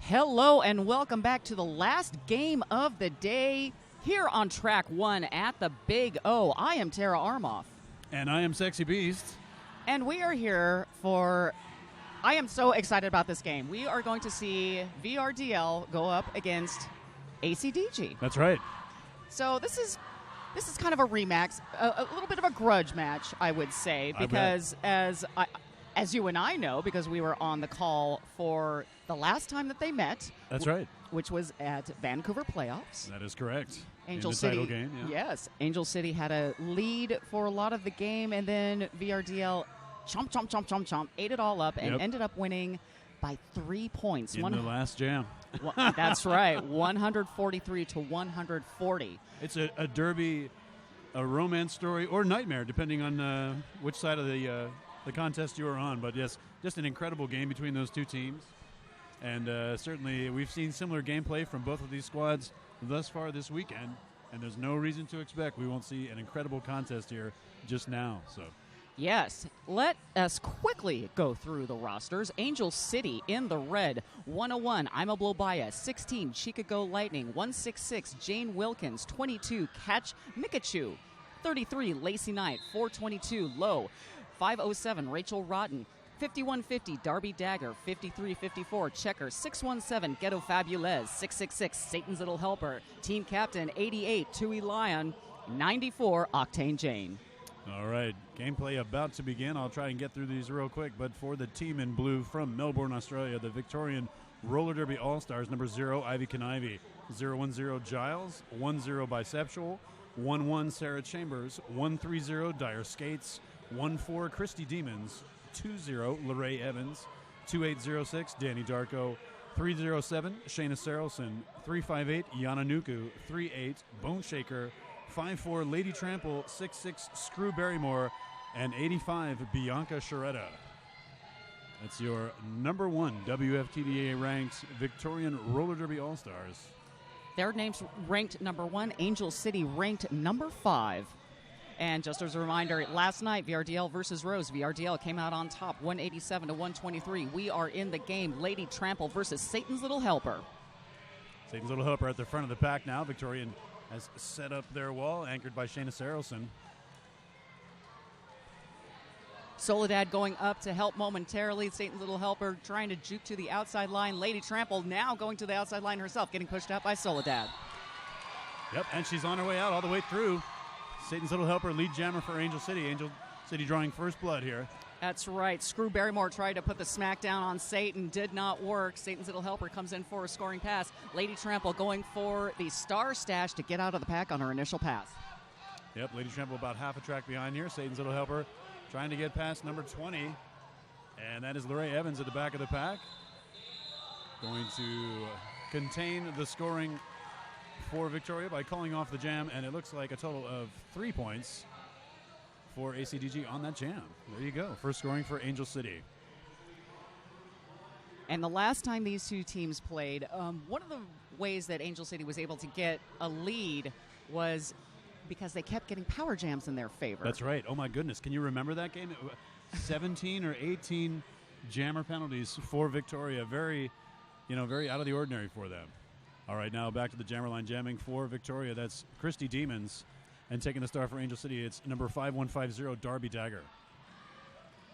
Hello and welcome back to the last game of the day here on Track 1 at the Big O. I am Tara Armoff. And I am Sexy Beast. And we are here for... I am so excited about this game. We are going to see VRDL go up against ACDG. That's right. So this is kind of a rematch, a little bit of a grudge match, I would say, because as you and I know, because we were on the call for the last time that they met. That's right. Which was at Vancouver Playoffs. That is correct. Angel in the City. title game, yeah. Yes. Angel City had a lead for a lot of the game, and then VRDL chomp, ate it all up, and ended up winning by 3 points. In the last jam. That's right. 143 to 140. It's a derby, a romance story, or nightmare, depending on which side of the contest you are on. But yes, just an incredible game between those two teams. And certainly we've seen similar gameplay from both of these squads thus far this weekend, and there's no reason to expect we won't see an incredible contest here just now. So, yes, let us quickly go through the rosters. Angel City in the red, 101, I'm a Blobaya, 16, Chicago Lightning, 166, Jane Wilkins, 22, Catch Mikachu, 33, Lacey Knight, 422, Low, 507, Rachel Rotten, 5150, Darby Dagger, 5354, Checker, 617, Ghetto Fabulez, 666, Satan's Little Helper, Team Captain, 88, Tui Lion, 94, Octane Jane. All right, gameplay about to begin. I'll try and get through these real quick, but for the team in blue from Melbourne, Australia, the Victorian Roller Derby All-Stars, number 0, Ivy Canivy, 010, Giles, 10, Bisexual, 11, Sarah Chambers, 130, Dire Skates, 14, Christy Demons, 20, Lorraine Evans, 2806, Danny Darko, 307, Shayna Sarelson, 358, Yana Nuku, 38, Bone Shaker, 54, Lady Trample, 66, Screw Barrymore, and 85, Bianca Sharetta. That's your number 1 WFTDA ranked Victorian Roller Derby All-Stars. Their names ranked number 1, Angel City ranked number 5. And just as a reminder, last night, VRDL versus Rose. VRDL came out on top, 187 to 123. We are in the game. Lady Trample versus Satan's Little Helper. Satan's Little Helper at the front of the pack now. Victorian has set up their wall, anchored by Shayna Sarelson. Soledad going up to help momentarily. Satan's Little Helper trying to juke to the outside line. Lady Trample now going to the outside line herself, getting pushed out by Soledad. Yep, and she's on her way out all the way through. Satan's Little Helper, lead jammer for Angel City. Angel City drawing first blood here. That's right. Screw Barrymore tried to put the smackdown on Satan. Did not work. Satan's Little Helper comes in for a scoring pass. Lady Trample going for the star stash to get out of the pack on her initial pass. Yep, Lady Trample about half a track behind here. Satan's Little Helper trying to get past number 20. And that is Lorraine Evans at the back of the pack. Going to contain the scoring for Victoria by calling off the jam, and it looks like a total of 3 points for ACDG on that jam. There you go. First scoring for Angel City. And the last time these two teams played, one of the ways that Angel City was able to get a lead was because they kept getting power jams in their favor. That's right. Oh, my goodness. Can you remember that game? 17 or 18 jammer penalties for Victoria. Very out of the ordinary for them. All right, now back to the jammer line jamming for Victoria. That's Christy Demons. And taking the star for Angel City, it's number 5150, Darby Dagger.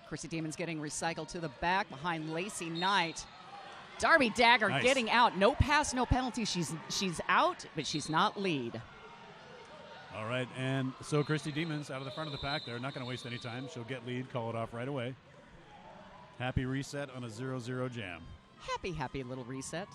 Christy Demons getting recycled to the back behind Lacey Knight. Darby Dagger getting out. No pass, no penalty. She's out, but she's not lead. All right, and so Christy Demons out of the front of the pack. They're not going to waste any time. She'll get lead, call it off right away. Happy reset on a 0-0 jam. Happy little reset.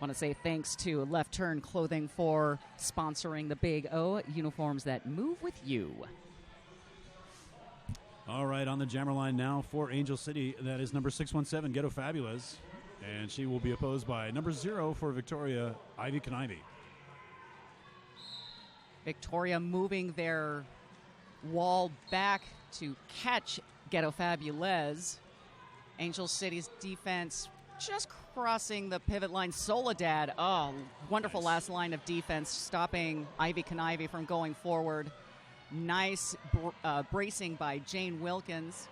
Want to say thanks to Left Turn Clothing for sponsoring the Big O, uniforms that move with you. All right, on the jammer line now for Angel City, that is number 617, Ghetto Fabulez. And she will be opposed by number 0 for Victoria, Ivy Canivy. Victoria moving their wall back to catch Ghetto Fabulez. Angel City's defense just crossing the pivot line. Soledad, wonderful last line of defense, stopping Ivy Canivy from going forward. Nice bracing by Jane Wilkins.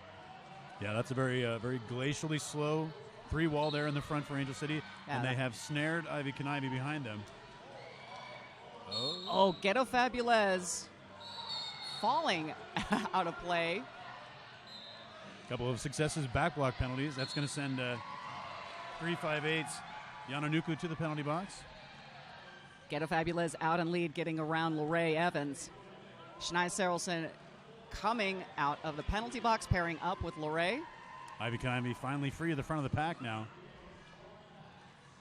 Yeah, that's a very glacially slow 3-wall there in the front for Angel City, and they have snared Ivy Kanivi behind them. Oh, Ghetto Fabulez falling out of play. Couple of successes, back block penalties. That's going to send 3-5-8 Yananuku to the penalty box. Ghetto Fabulez out in lead, getting around Lorraine Evans. Shania Sarelson coming out of the penalty box, pairing up with Lorraine. Ivy Kanivi finally free of the front of the pack now.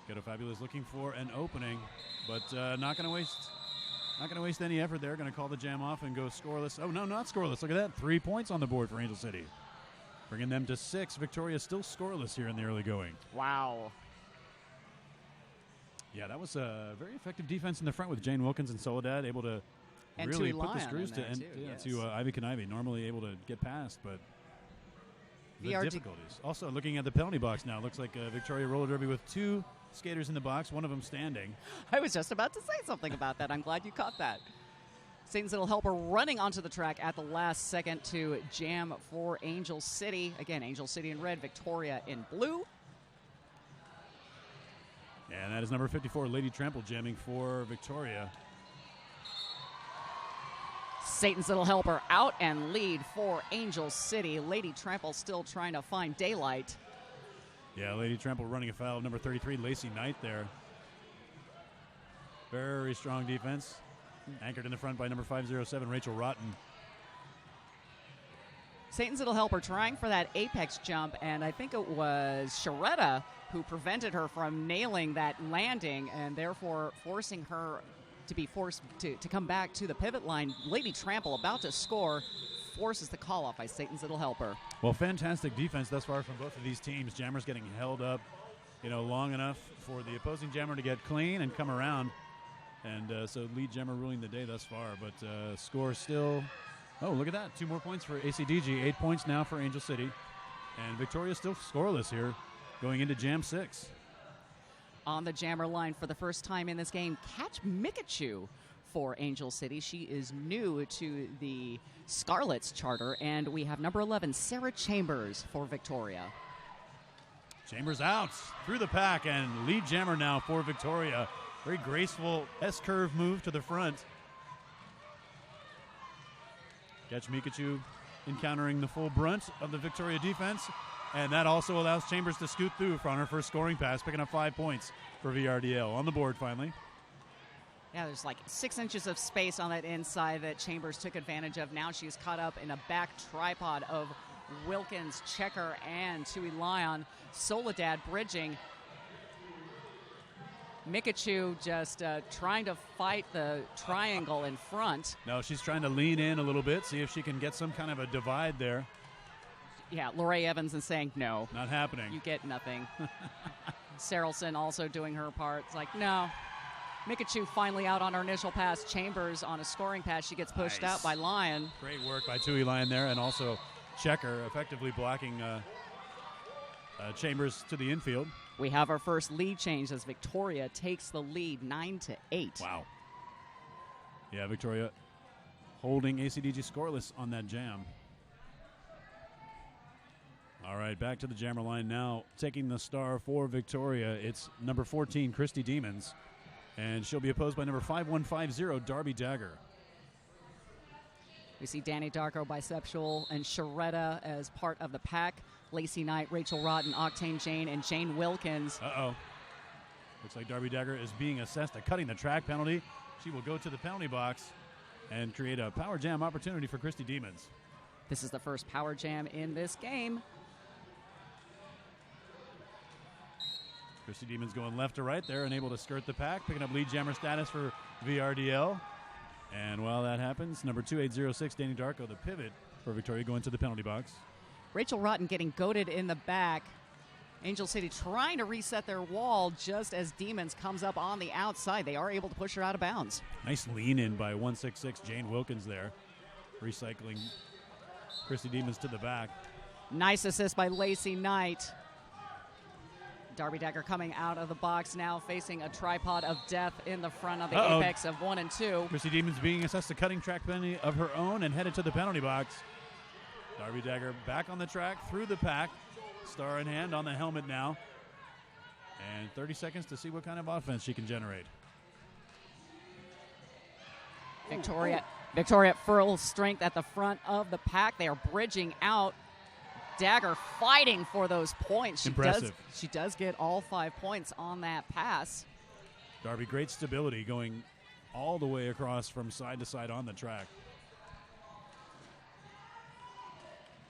Ghetto Fabulez looking for an opening, but not going to waste any effort there. Going to call the jam off and go scoreless. Oh, no, not scoreless. Look at that. 3 points on the board for Angel City. Bringing them to 6. Victoria still scoreless here in the early going. Wow. Yeah, that was a very effective defense in the front with Jane Wilkins and Soledad able to and really put the screws to Ivy Kanivi. Normally able to get past, but the VRD difficulties. Also, looking at the penalty box now, looks like Victoria roller derby with 2 skaters in the box, one of them standing. I was just about to say something about that. I'm glad you caught that. Satan's Little Helper running onto the track at the last second to jam for Angel City. Again, Angel City in red, Victoria in blue. And that is number 54, Lady Trample, jamming for Victoria. Satan's Little Helper out and lead for Angel City. Lady Trample still trying to find daylight. Yeah, Lady Trample running afoul of number 33, Lacey Knight there. Very strong defense. Anchored in the front by number 507, Rachel Rotten. Satan's Little Helper trying for that apex jump, and I think it was Sharetta who prevented her from nailing that landing and therefore forcing her to be forced to come back to the pivot line. Lady Trample about to score, forces the call off by Satan's Little Helper. Well, fantastic defense thus far from both of these teams. Jammers getting held up, long enough for the opposing jammer to get clean and come around. And so lead jammer ruling the day thus far. But score still, oh, look at that. 2 more points for ACDG. 8 points now for Angel City. And Victoria still scoreless here going into Jam 6. On the jammer line for the first time in this game, Catch Mikachu for Angel City. She is new to the Scarlets charter. And we have number 11, Sarah Chambers for Victoria. Chambers out through the pack, and lead jammer now for Victoria. Very graceful S-curve move to the front. Catch Mikachu encountering the full brunt of the Victoria defense, and that also allows Chambers to scoot through on her first scoring pass, picking up 5 points for VRDL. On the board finally. Yeah, there's like 6 inches of space on that inside that Chambers took advantage of. Now she's caught up in a back tripod of Wilkins, Checker, and Tui Lyon. Soledad bridging. Mikachu just trying to fight the triangle in front. No, she's trying to lean in a little bit, see if she can get some kind of a divide there. Yeah, Lorraine Evans is saying no. Not happening. You get nothing. Sarelson also doing her part. It's like, no. Mikachu finally out on her initial pass. Chambers on a scoring pass. She gets pushed out by Lyon. Great work by Tui Lyon there, and also Checker effectively blocking Chambers to the infield. We have our first lead change as Victoria takes the lead 9-8. Wow. Yeah, Victoria holding ACDG scoreless on that jam. All right, back to the jammer line now. Taking the star for Victoria, it's number 14, Christy Demons. And she'll be opposed by number 5150, Darby Dagger. We see Danny Darko, Bisexual, and Sharetta as part of the pack. Lacey Knight, Rachel Rotten, Octane Jane, and Jane Wilkins. Uh-oh. Looks like Darby Dagger is being assessed a cutting the track penalty. She will go to the penalty box and create a power jam opportunity for Christy Demons. This is the first power jam in this game. Christy Demons going left to right there and able to skirt the pack, picking up lead jammer status for VRDL. And while that happens, number 2806, Danny Darko, the pivot for Victoria, going to the penalty box. Rachel Rotten getting goaded in the back. Angel City trying to reset their wall just as Demons comes up on the outside. They are able to push her out of bounds. Nice lean in by 166 Jane Wilkins there. Recycling Christy Demons to the back. Nice assist by Lacey Knight. Darby Dagger coming out of the box now, facing a tripod of death in the front of the apex of 1 and 2. Christy Demons being assessed a cutting track penalty of her own and headed to the penalty box. Darby Dagger back on the track, through the pack. Star in hand on the helmet now. And 30 seconds to see what kind of offense she can generate. Victoria at full strength at the front of the pack. They are bridging out. Dagger fighting for those points. Impressive. She does get all 5 points on that pass. Darby, great stability going all the way across from side to side on the track.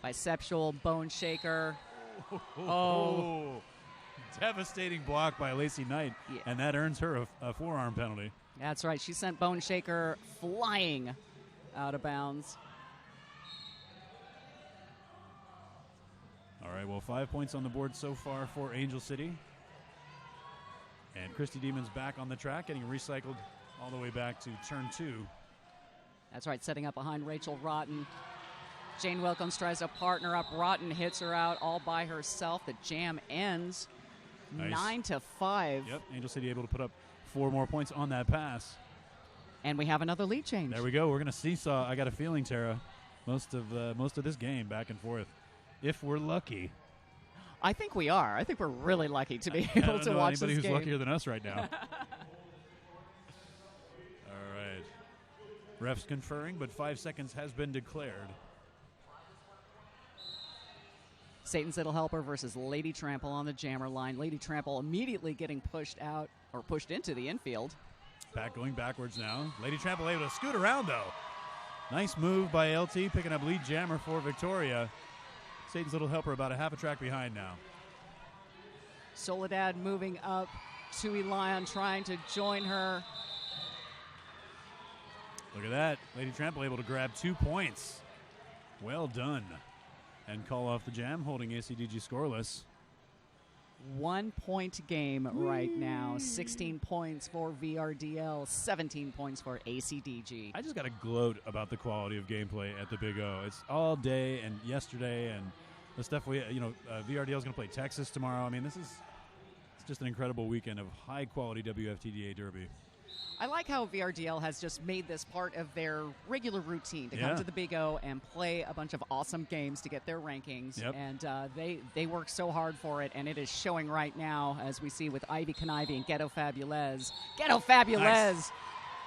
Biceptual bone shaker. Oh. Devastating block by Lacey Knight, Yeah. and that earns her a forearm penalty. That's right. She sent Bone Shaker flying out of bounds. All right, well, 5 points on the board so far for Angel City. And Christy Demon's back on the track, getting recycled all the way back to turn 2. That's right, setting up behind Rachel Rotten. Jane Wilkins tries to partner up. Rotten hits her out all by herself. The jam ends Nice. 9-5. Yep, Angel City able to put up 4 more points on that pass. And we have another lead change. There we go. We're going to seesaw, I got a feeling, Tara, most of this game back and forth, if we're lucky. I think we are. I think we're really lucky to be I able don't to know watch anybody this who's game. luckier than us right now. All right. Refs conferring, but 5 seconds has been declared. Satan's Little Helper versus Lady Trample on the jammer line. Lady Trample immediately getting pushed out or pushed into the infield. Going backwards now. Lady Trample able to scoot around, though. Nice move by LT, picking up lead jammer for Victoria. Satan's Little Helper about a half a track behind now. Soledad moving up. Tui Lion trying to join her. Look at that. Lady Trample able to grab 2 points. Well done. And call off the jam, holding ACDG scoreless. 1 point game right now. 16 points for VRDL, 17 points for ACDG. I just got to gloat about the quality of gameplay at the Big O. It's all day and yesterday and the stuff VRDL is going to play Texas tomorrow. I mean, it's just an incredible weekend of high-quality WFTDA Derby. I like how VRDL has just made this part of their regular routine to come to the Big O and play a bunch of awesome games to get their rankings. Yep. And they work so hard for it, and it is showing right now, as we see with Ivy Conivy and Ghetto Fabulez. Ghetto Fabulez Nice.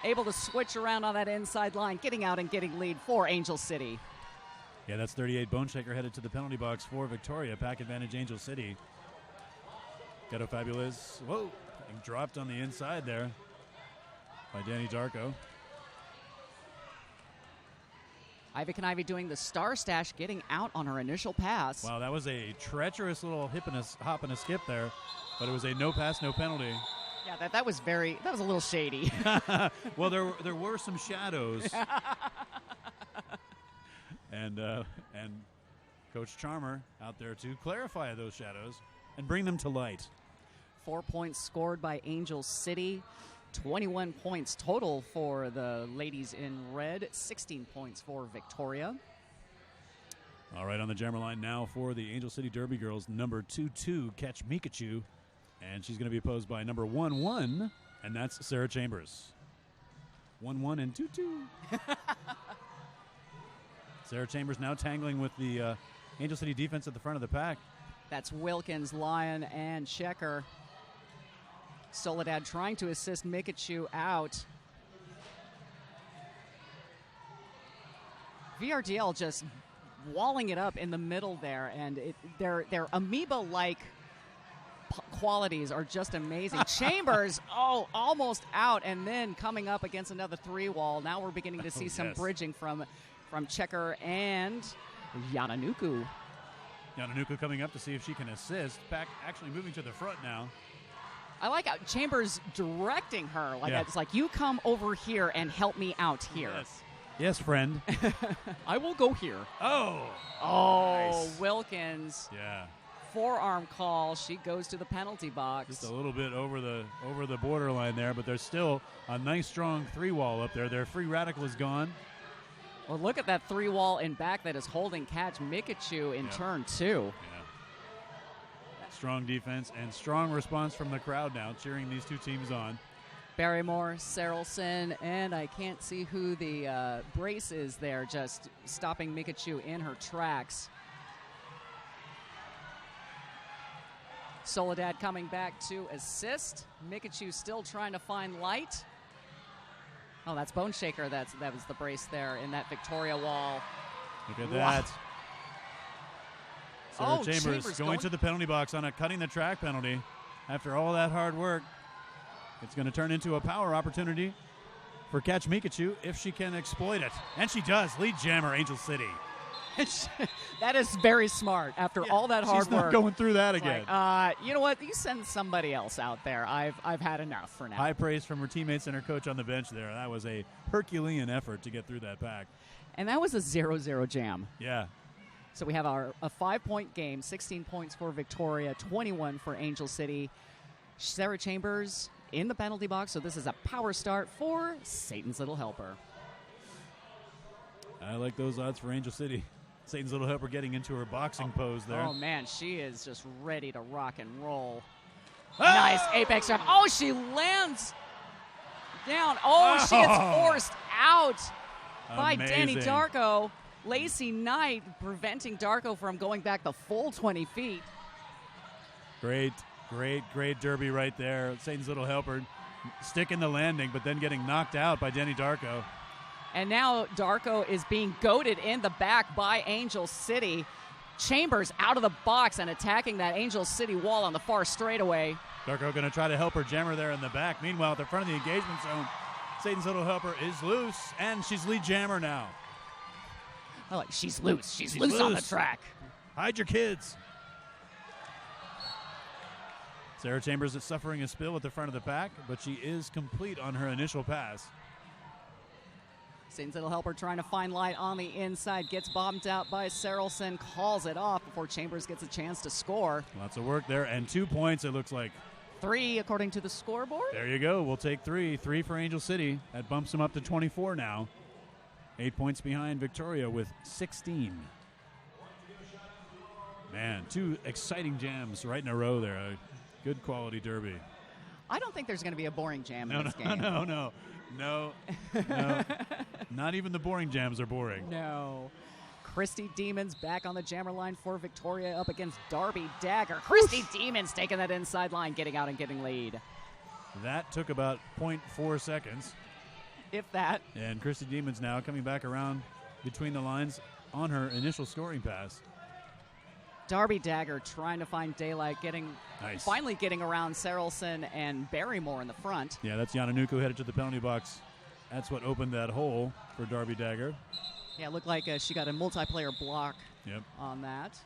able to switch around on that inside line, getting out and getting lead for Angel City. Yeah, that's 38. Bone Shaker headed to the penalty box for Victoria. Pack advantage Angel City. Ghetto Fabulez. Whoa. Getting dropped on the inside there by Danny Darko. Ivy Conivy doing the star stash, getting out on her initial pass. Wow, that was a treacherous little hop and a skip there, but it was a no pass, no penalty. Yeah, that was a little shady. Well, there were some shadows. and Coach Charmer out there to clarify those shadows and bring them to light. 4 points scored by Angel City. 21 points total for the ladies in red. 16 points for Victoria. All right, on the jammer line now for the Angel City Derby girls, number 2-2, Catch Mikachu. And she's going to be opposed by number 1-1, and that's Sarah Chambers. 1-1 and 2-2. Sarah Chambers now tangling with the Angel City defense at the front of the pack. That's Wilkins, Lyon, and Checker. Soledad trying to assist Mikachu out. VRDL just walling it up in the middle there, and their amoeba-like qualities are just amazing. Chambers, almost out, and then coming up against another 3-wall. Now we're beginning to see some bridging from Checker and Yananuku. Yananuku coming up to see if she can assist. Pack actually moving to the front now. I like how Chambers directing her. Yeah. It's like, you come over here and help me out here. Yes, friend. I will go here. Oh, nice. Wilkins. Yeah. Forearm call. She goes to the penalty box. Just a little bit over the borderline there, but there's still a nice strong 3-wall up there. Their free radical is gone. Well, look at that 3-wall in back that is holding catch Mikachu in turn 2. Yeah. Strong defense and strong response from the crowd now, cheering these two teams on. Barrymore, Sarelson, and I can't see who the brace is there, just stopping Mikachu in her tracks. Soledad coming back to assist. Mikachu still trying to find light. Oh, that's Bone Shaker. That was the brace there in that Victoria wall. Look at that. Wow. Sarah Chambers going to the penalty box on a cutting the track penalty. After all that hard work, it's going to turn into a power opportunity for Catch Mikachu if she can exploit it. And she does. Lead jammer, Angel City. That is very smart. After all that hard she's work, not going through that again. Like, you know what? You send somebody else out there. I've had enough for now. High praise from her teammates and her coach on the bench there. That was a Herculean effort to get through that pack. And that was a 0-0 jam. Yeah. So we have a 5-point game, 16 points for Victoria, 21 for Angel City. Sarah Chambers in the penalty box, so this is a power start for Satan's Little Helper. I like those odds for Angel City. Satan's Little Helper getting into her boxing pose there. Oh, man, she is just ready to rock and roll. Nice apex jump. Oh, she lands down. Oh, she gets forced out by Danny Darko. Lacey Knight preventing Darko from going back the full 20 feet. Great derby right there. Satan's Little Helper sticking the landing, but then getting knocked out by Danny Darko. And now Darko is being goaded in the back by Angel City. Chambers out of the box and attacking that Angel City wall on the far straightaway. Darko going to try to help her jammer there in the back. Meanwhile, at the front of the engagement zone, Satan's Little Helper is loose, and she's lead jammer now. I like, she's loose. She's loose on the track. Hide your kids. Sarah Chambers is suffering a spill at the front of the pack, but she is complete on her initial pass. Satan's Little Helper trying to find light on the inside. Gets bombed out by Sarelson. Calls it off before Chambers gets a chance to score. Lots of work there. And 2 points, it looks like. 3 according to the scoreboard. There you go. We'll take 3. 3 for Angel City. That bumps them up to 24 now. 8 points behind Victoria with 16. Man, 2 exciting jams right in a row there. A good quality derby. I don't think there's going to be a boring jam in this game. No. Not even the boring jams are boring. No. Christy Demons back on the jammer line for Victoria up against Darby Dagger. Christy Demons taking that inside line, getting out and getting lead. That took about 0.4 seconds. If that. And Christy Demons now coming back around between the lines on her initial scoring pass. Darby Dagger trying to find daylight, finally getting around Sarelson and Barrymore in the front. Yeah, that's Yananuku headed to the penalty box. That's what opened that hole for Darby Dagger. Yeah, it looked like she got a multiplayer block on that.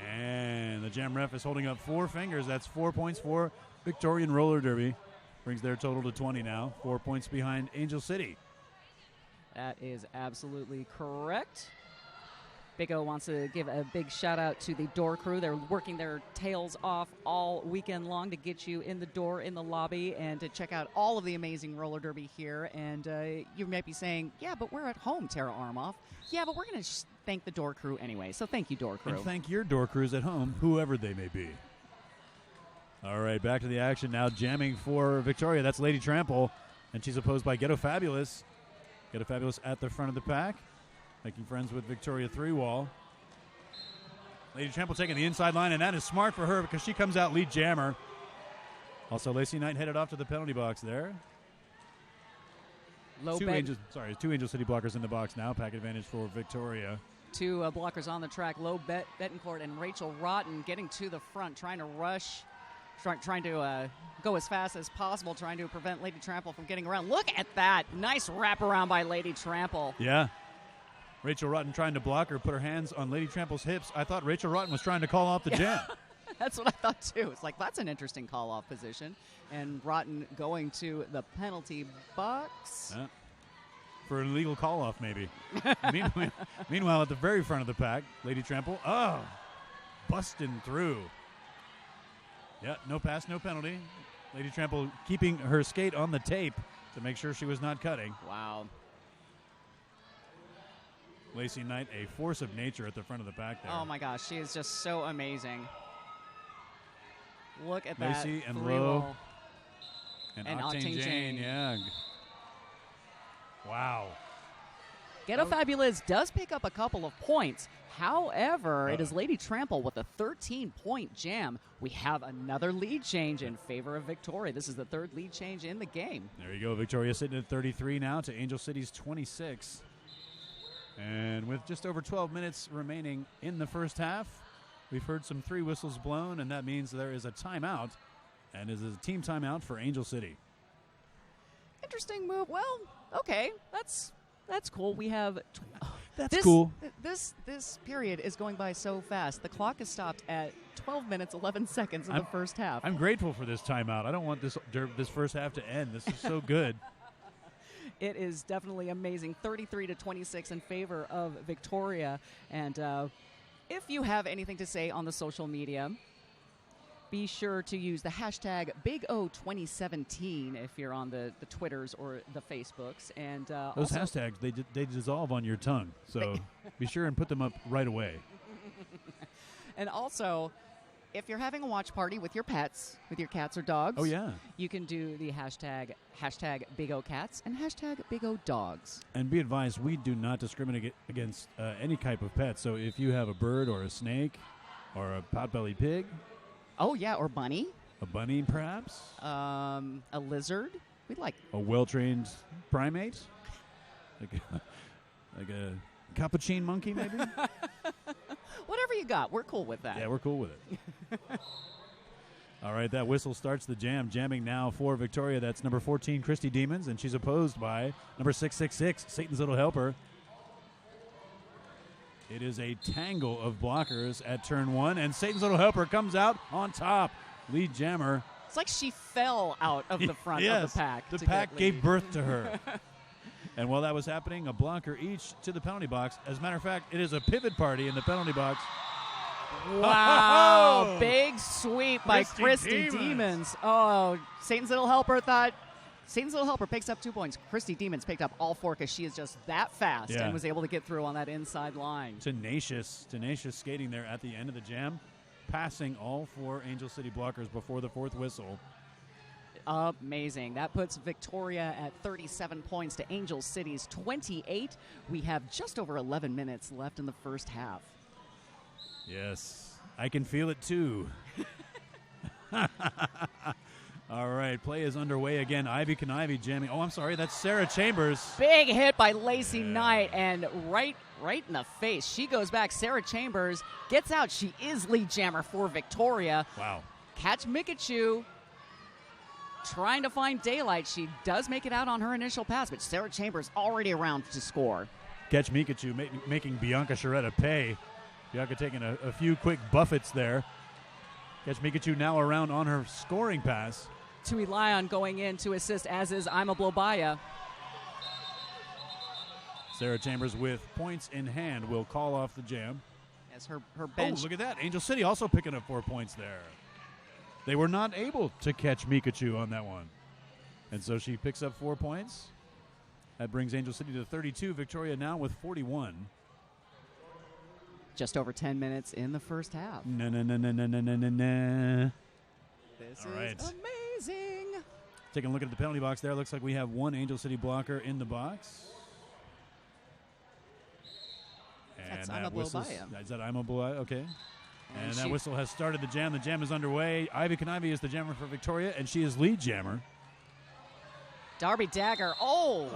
And the jam ref is holding up 4 fingers. That's 4 points for Victorian Roller Derby. Brings their total to 20 now. 4 points behind Angel City. That is absolutely correct. Big O wants to give a big shout out to the door crew. They're working their tails off all weekend long to get you in the door, in the lobby, and to check out all of the amazing roller derby here. And you might be saying, yeah, but we're at home, Tara Armoff. Yeah, but we're going to thank the door crew anyway. So thank you, door crew. And thank your door crews at home, whoever they may be. All right, back to the action now. Jamming for Victoria. That's Lady Trample, and she's opposed by Ghetto Fabulous. Ghetto Fabulous at the front of the pack, making friends with Victoria 3-wall. Lady Trample taking the inside line, and that is smart for her because she comes out lead jammer. Also, Lacey Knight headed off to the penalty box there. Two Angel City blockers in the box now. Pack advantage for Victoria. 2 blockers on the track. Low Betancourt and Rachel Rotten getting to the front, trying to rush. Trying to go as fast as possible, trying to prevent Lady Trample from getting around. Look at that. Nice wraparound by Lady Trample. Yeah. Rachel Rotten trying to block her, put her hands on Lady Trample's hips. I thought Rachel Rotten was trying to call off the jam. That's what I thought, too. It's like, that's an interesting call-off position. And Rotten going to the penalty box. For an illegal call-off, maybe. Meanwhile, at the very front of the pack, Lady Trample, busting through. Yeah, no pass, no penalty. Lady Trample keeping her skate on the tape to make sure she was not cutting. Wow. Lacey Knight, a force of nature at the front of the pack there. Oh, my gosh. She is just so amazing. Look at Lacey that. and Lowe. And Octane Jane, yeah. Wow. Ghetto Fabulous does pick up a couple of points. However, it is Lady Trample with a 13-point jam. We have another lead change in favor of Victoria. This is the third lead change in the game. There you go. Victoria sitting at 33 now to Angel City's 26. And with just over 12 minutes remaining in the first half, we've heard some 3 whistles blown, and that means there is a timeout, and it is a team timeout for Angel City. Interesting move. Well, okay, that's cool. We have cool. This period is going by so fast. The clock is stopped at 12 minutes 11 seconds in the first half. I'm grateful for this timeout. I don't want this first half to end. This is so good. It is definitely amazing. 33-26 in favor of Victoria. And if you have anything to say on the social media, be sure to use the hashtag BigO2017 if you're on the Twitters or the Facebooks. And those hashtags, they dissolve on your tongue. So be sure and put them up right away. And also, if you're having a watch party with your pets, with your cats or dogs, you can do the hashtag BigOCats and hashtag BigODogs. And be advised, we do not discriminate against any type of pet. So if you have a bird or a snake or a pot-bellied pig. Oh, yeah, or bunny. A bunny, perhaps? A lizard. We'd like a well-trained primate? Like a capuchin monkey, maybe? Whatever you got. We're cool with that. Yeah, we're cool with it. All right, that whistle starts the jam. Jamming now for Victoria. That's number 14, Christy Demons, and she's opposed by number 666, Satan's Little Helper. It is a tangle of blockers at turn 1, and Satan's Little Helper comes out on top. Lead jammer. It's like she fell out of the front of the pack. The pack gave birth to her. And while that was happening, a blocker each to the penalty box. As a matter of fact, it is a pivot party in the penalty box. Wow. Big sweep by Christy Demons. Oh, Satan's Little Helper picks up 2 points. Christy Demons picked up all 4 because she is just that fast and was able to get through on that inside line. Tenacious skating there at the end of the jam, passing all 4 Angel City blockers before the 4th whistle. Amazing. That puts Victoria at 37 points to Angel City's 28. We have just over 11 minutes left in the first half. Yes, I can feel it too. All right, play is underway again. Ivy Conivy jamming. Oh, I'm sorry, that's Sarah Chambers. Big hit by Lacey Knight, and right in the face. She goes back. Sarah Chambers gets out. She is lead jammer for Victoria. Wow. Catch Mikachu trying to find daylight. She does make it out on her initial pass, but Sarah Chambers already around to score. Catch Mikachu making Bianca Sharetta pay. Bianca taking a few quick buffets there. Catch Mikachu now around on her scoring pass. Tui Lyon going in to assist, as is Ima Blobaya. Sarah Chambers with points in hand will call off the jam. As her bench. Oh, look at that. Angel City also picking up 4 points there. They were not able to catch Mikachu on that one. And so she picks up 4 points. That brings Angel City to 32. Victoria now with 41. Just over 10 minutes in the first half. No. This is amazing. Taking a look at the penalty box there. Looks like we have 1 Angel City blocker in the box. That's Ima Blobaya. Is that Ima Blobaya? Okay. And that whistle has started the jam. The jam is underway. Ivy Conivy is the jammer for Victoria, and she is lead jammer. Darby Dagger. Oh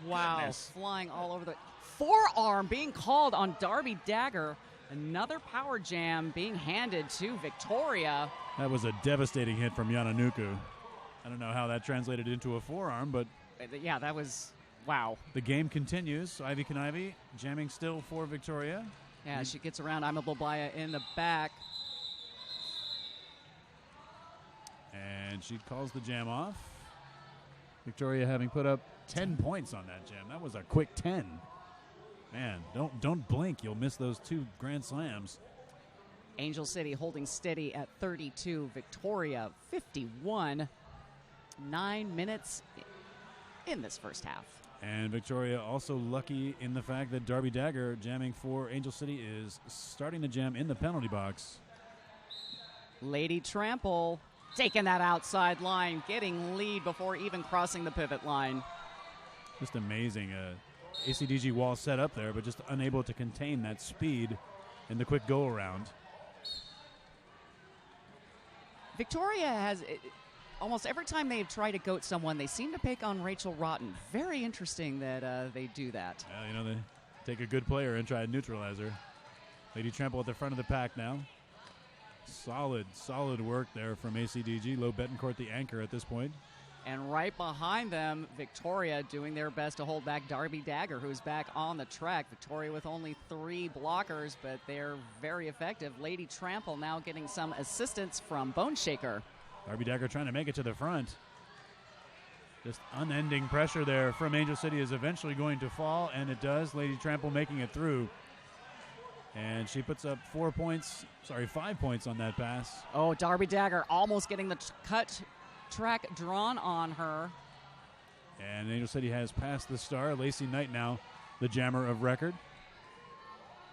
wow. Goodness. Flying all over the forearm being called on Darby Dagger. Another power jam being handed to Victoria. That was a devastating hit from Yananuku. I don't know how that translated into a forearm, but yeah, that was wow. The game continues. Ivy Conivy jamming still for Victoria. Yeah, she gets around Ima Blobaya in the back. And she calls the jam off. Victoria having put up 10 points on that jam. That was a quick 10. Man, don't blink. You'll miss those 2 grand slams. Angel City holding steady at 32. Victoria 51. 9 minutes in this first half. And Victoria also lucky in the fact that Darby Dagger jamming for Angel City is starting to jam in the penalty box. Lady Trample taking that outside line, getting lead before even crossing the pivot line. Just amazing. ACDG wall set up there, but just unable to contain that speed in the quick go-around. Victoria has, almost every time they've tried to goat someone, they seem to pick on Rachel Rotten. Very interesting that they do that. They take a good player and try to neutralize her. Lady Trample at the front of the pack now. Solid work there from ACDG. Low Betancourt, the anchor at this point. And right behind them, Victoria doing their best to hold back Darby Dagger, who's back on the track. Victoria with only 3 blockers, but they're very effective. Lady Trample now getting some assistance from Bone Shaker. Darby Dagger trying to make it to the front. Just unending pressure there from Angel City is eventually going to fall, and it does. Lady Trample making it through. And she puts up 5 points on that pass. Oh, Darby Dagger almost getting the cut track drawn on her. And Angel City has passed the star. Lacey Knight now the jammer of record.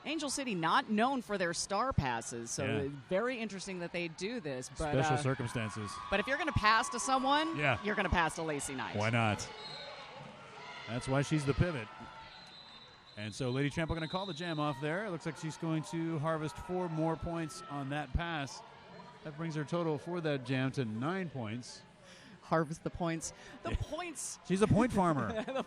Angel City not known for their star passes, so it's very interesting that they do this. But, special circumstances. But if you're going to pass to someone, you're going to pass to Lacey Knight. Why not? That's why she's the pivot. And so Lady Trample going to call the jam off there. It looks like she's going to harvest 4 more points on that pass. That brings her total for that jam to 9 points. Harvest the points. The points. She's a point farmer. The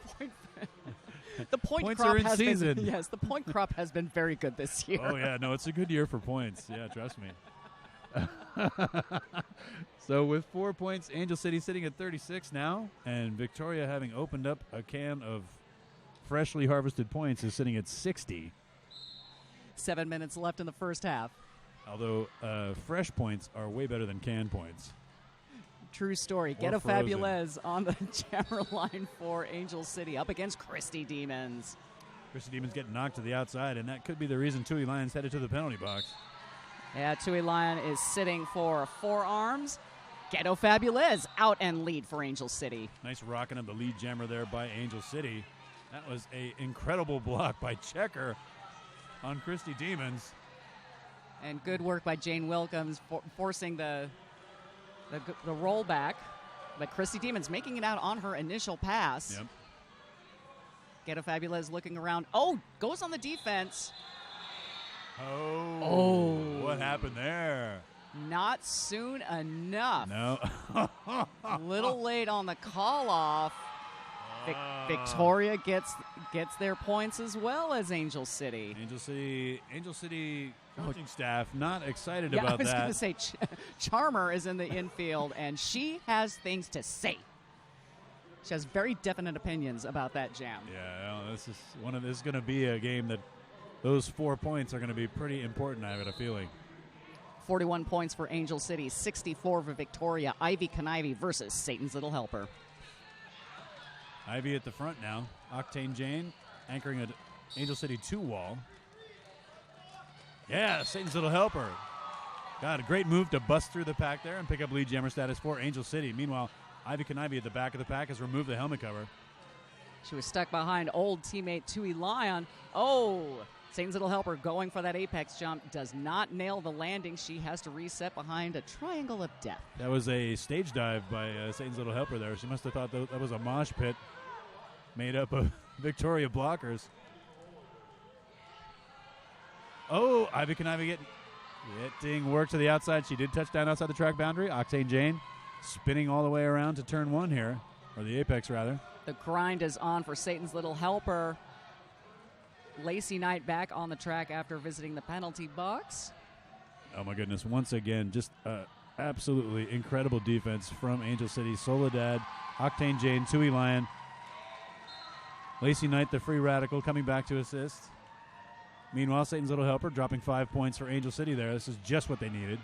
point points crop are in has season. been, yes, the point crop has been very good this year. Oh yeah, no, it's a good year for points. Yeah, trust me. So with 4 points, Angel City sitting at 36 now, and Victoria, having opened up a can of freshly harvested points, is sitting at 60. 7 minutes left in the first half. Although fresh points are way better than canned points. True story. Ghetto Fabulez on the jammer line for Angel City up against Christy Demons. Christy Demons getting knocked to the outside, and that could be the reason Tui Lyon's headed to the penalty box. Yeah, Tui Lyon is sitting for forearms. Ghetto Fabulez out and lead for Angel City. Nice rocking of the lead jammer there by Angel City. That was an incredible block by Checker on Christy Demons. And good work by Jane Wilkins forcing the rollback. But Christy Demons making it out on her initial pass. Yep. Ghetto Fabulez looking around. Oh, goes on the defense. Oh. What happened there? Not soon enough. No. A little late on the call-off. Victoria gets their points as well as Angel City. Angel City coaching staff not excited about that. I was going to say Charmer is in the infield, and she has things to say. She has very definite opinions about that jam. Yeah, this is going to be a game that those 4 points are going to be pretty important, I have a feeling. 41 points for Angel City, 64 for Victoria. Ivy Conivy versus Satan's Little Helper. Ivy at the front now. Octane Jane anchoring an Angel City 2 wall. Yeah, Satan's Little Helper. Got a great move to bust through the pack there and pick up lead jammer status for Angel City. Meanwhile, Ivy Conivy at the back of the pack has removed the helmet cover. She was stuck behind old teammate Tui Lyon. Oh, Satan's Little Helper going for that apex jump. Does not nail the landing. She has to reset behind a triangle of death. That was a stage dive by Satan's Little Helper there. She must have thought that was a mosh pit made up of Victoria blockers. Oh, Ivy Conivy getting work to the outside. She did touch down outside the track boundary. Octane Jane spinning all the way around to turn 1 here, or the apex rather. The grind is on for Satan's Little Helper. Lacey Knight back on the track after visiting the penalty box. Oh my goodness, once again, just absolutely incredible defense from Angel City. Soledad, Octane Jane, Tui Lyon. Lacey Knight, the free radical, coming back to assist. Meanwhile, Satan's Little Helper dropping 5 points for Angel City there. This is just what they needed.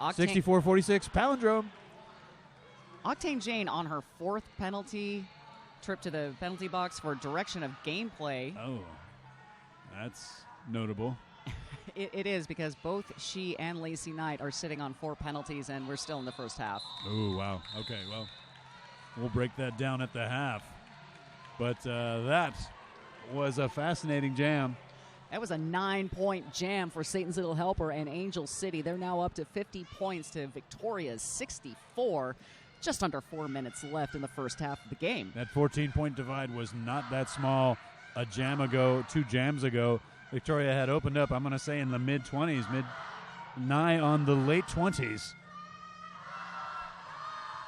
64-46, palindrome. Octane Jane on her 4th penalty trip to the penalty box for direction of gameplay. Oh, that's notable. It is, because both she and Lacey Knight are sitting on 4 penalties, and we're still in the first half. Oh, wow. Okay, well, we'll break that down at the half. But that was a fascinating jam. That was a 9-point jam for Satan's Little Helper and Angel City. They're now up to 50 points to Victoria's 64. Just under 4 minutes left in the first half of the game. That 14-point divide was not that small. A jam ago, 2 jams ago, Victoria had opened up, I'm going to say, in the mid-20s, nigh on the late 20s.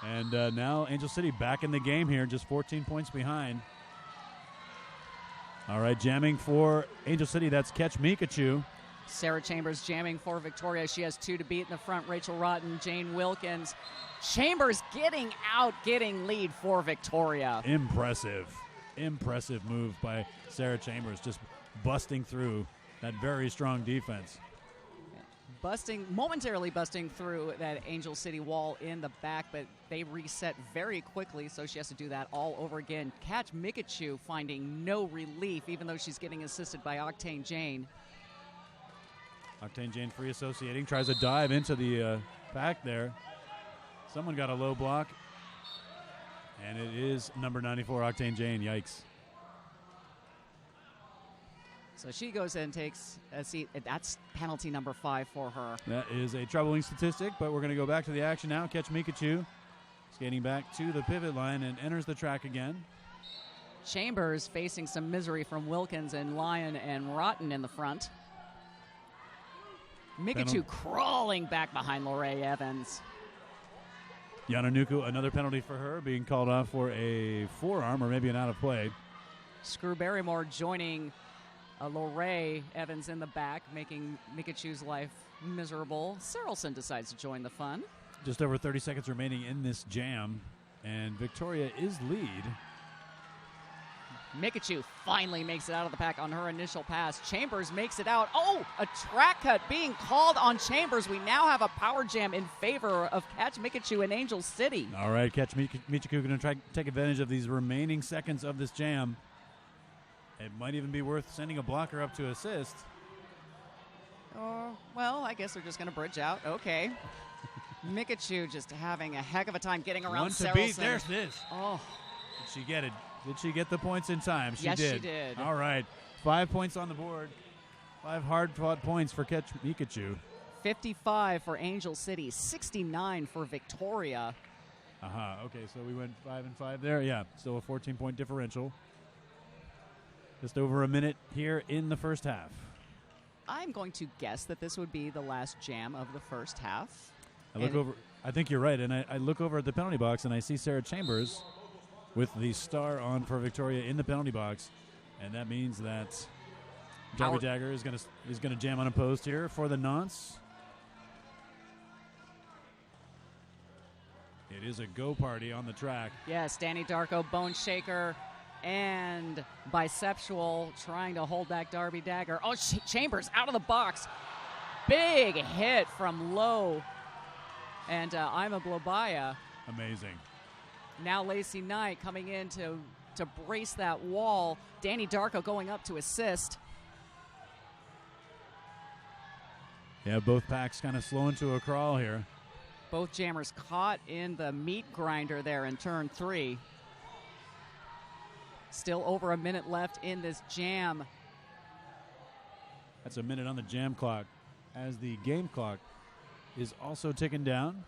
And now Angel City back in the game here, just 14 points behind. All right, jamming for Angel City, that's Catch Mikachu. Sarah Chambers jamming for Victoria. She has 2 to beat in the front. Rachel Rotten, Jane Wilkins. Chambers getting lead for Victoria. Impressive move by Sarah Chambers, just busting through that very strong defense. Momentarily busting through that Angel City wall in the back, but they reset very quickly, so she has to do that all over again. Catch Mikachu finding no relief, even though she's getting assisted by Octane Jane. Octane Jane free associating, tries to dive into the pack there. Someone got a low block, and it is number 94, Octane Jane. Yikes. So she goes in and takes a seat. That's penalty number 5 for her. That is a troubling statistic, but we're going to go back to the action now. Catch Mikachu skating back to the pivot line and enters the track again. Chambers facing some misery from Wilkins and Lyon and Rotten in the front. Mikachu crawling back behind Lorraine Evans. Yananuku, another penalty for her, being called off for a forearm or maybe an out of play. Screw Barrymore joining Lorraine Evans in the back, making Mikachu's life miserable. Sarelson decides to join the fun. Just over 30 seconds remaining in this jam, and Victoria is lead. Mikachu finally makes it out of the pack on her initial pass. Chambers makes it out. Oh, a track cut being called on Chambers. We now have a power jam in favor of Catch Mikachu and Angel City. All right, Catch Mikachu going to try to take advantage of these remaining seconds of this jam. It might even be worth sending a blocker up to assist. Oh, well, I guess they're just going to bridge out. Okay. Mikachu just having a heck of a time getting around Sarelson. One to beat. There's this. Oh. Did she get it? Did she get the points in time? Yes, she did. All right. 5 points on the board. 5 hard-fought points for Catch Mikachu. 55 for Angel City. 69 for Victoria. Okay, so we went 5 and 5 there. Yeah, still a 14-point differential. Just over a minute here in the first half. I'm going to guess that this would be the last jam of the first half. I think you're right, and I look over at the penalty box, and I see Sarah Chambers with the star on for Victoria in the penalty box, and that means that Darby Dagger is gonna jam unopposed here for the nonce. It is a go party on the track. Yes, Danny Darko, Bone Shaker, and Bisexual trying to hold back Darby Dagger. Oh, Chambers out of the box. Big hit from Lowe. And Ima Blobaya. Amazing. Now Lacey Knight coming in to brace that wall. Danny Darko going up to assist. Yeah, both packs kind of slowing to a crawl here. Both jammers caught in the meat grinder there in turn 3. Still over a minute left in this jam. That's a minute on the jam clock as the game clock is also ticking down.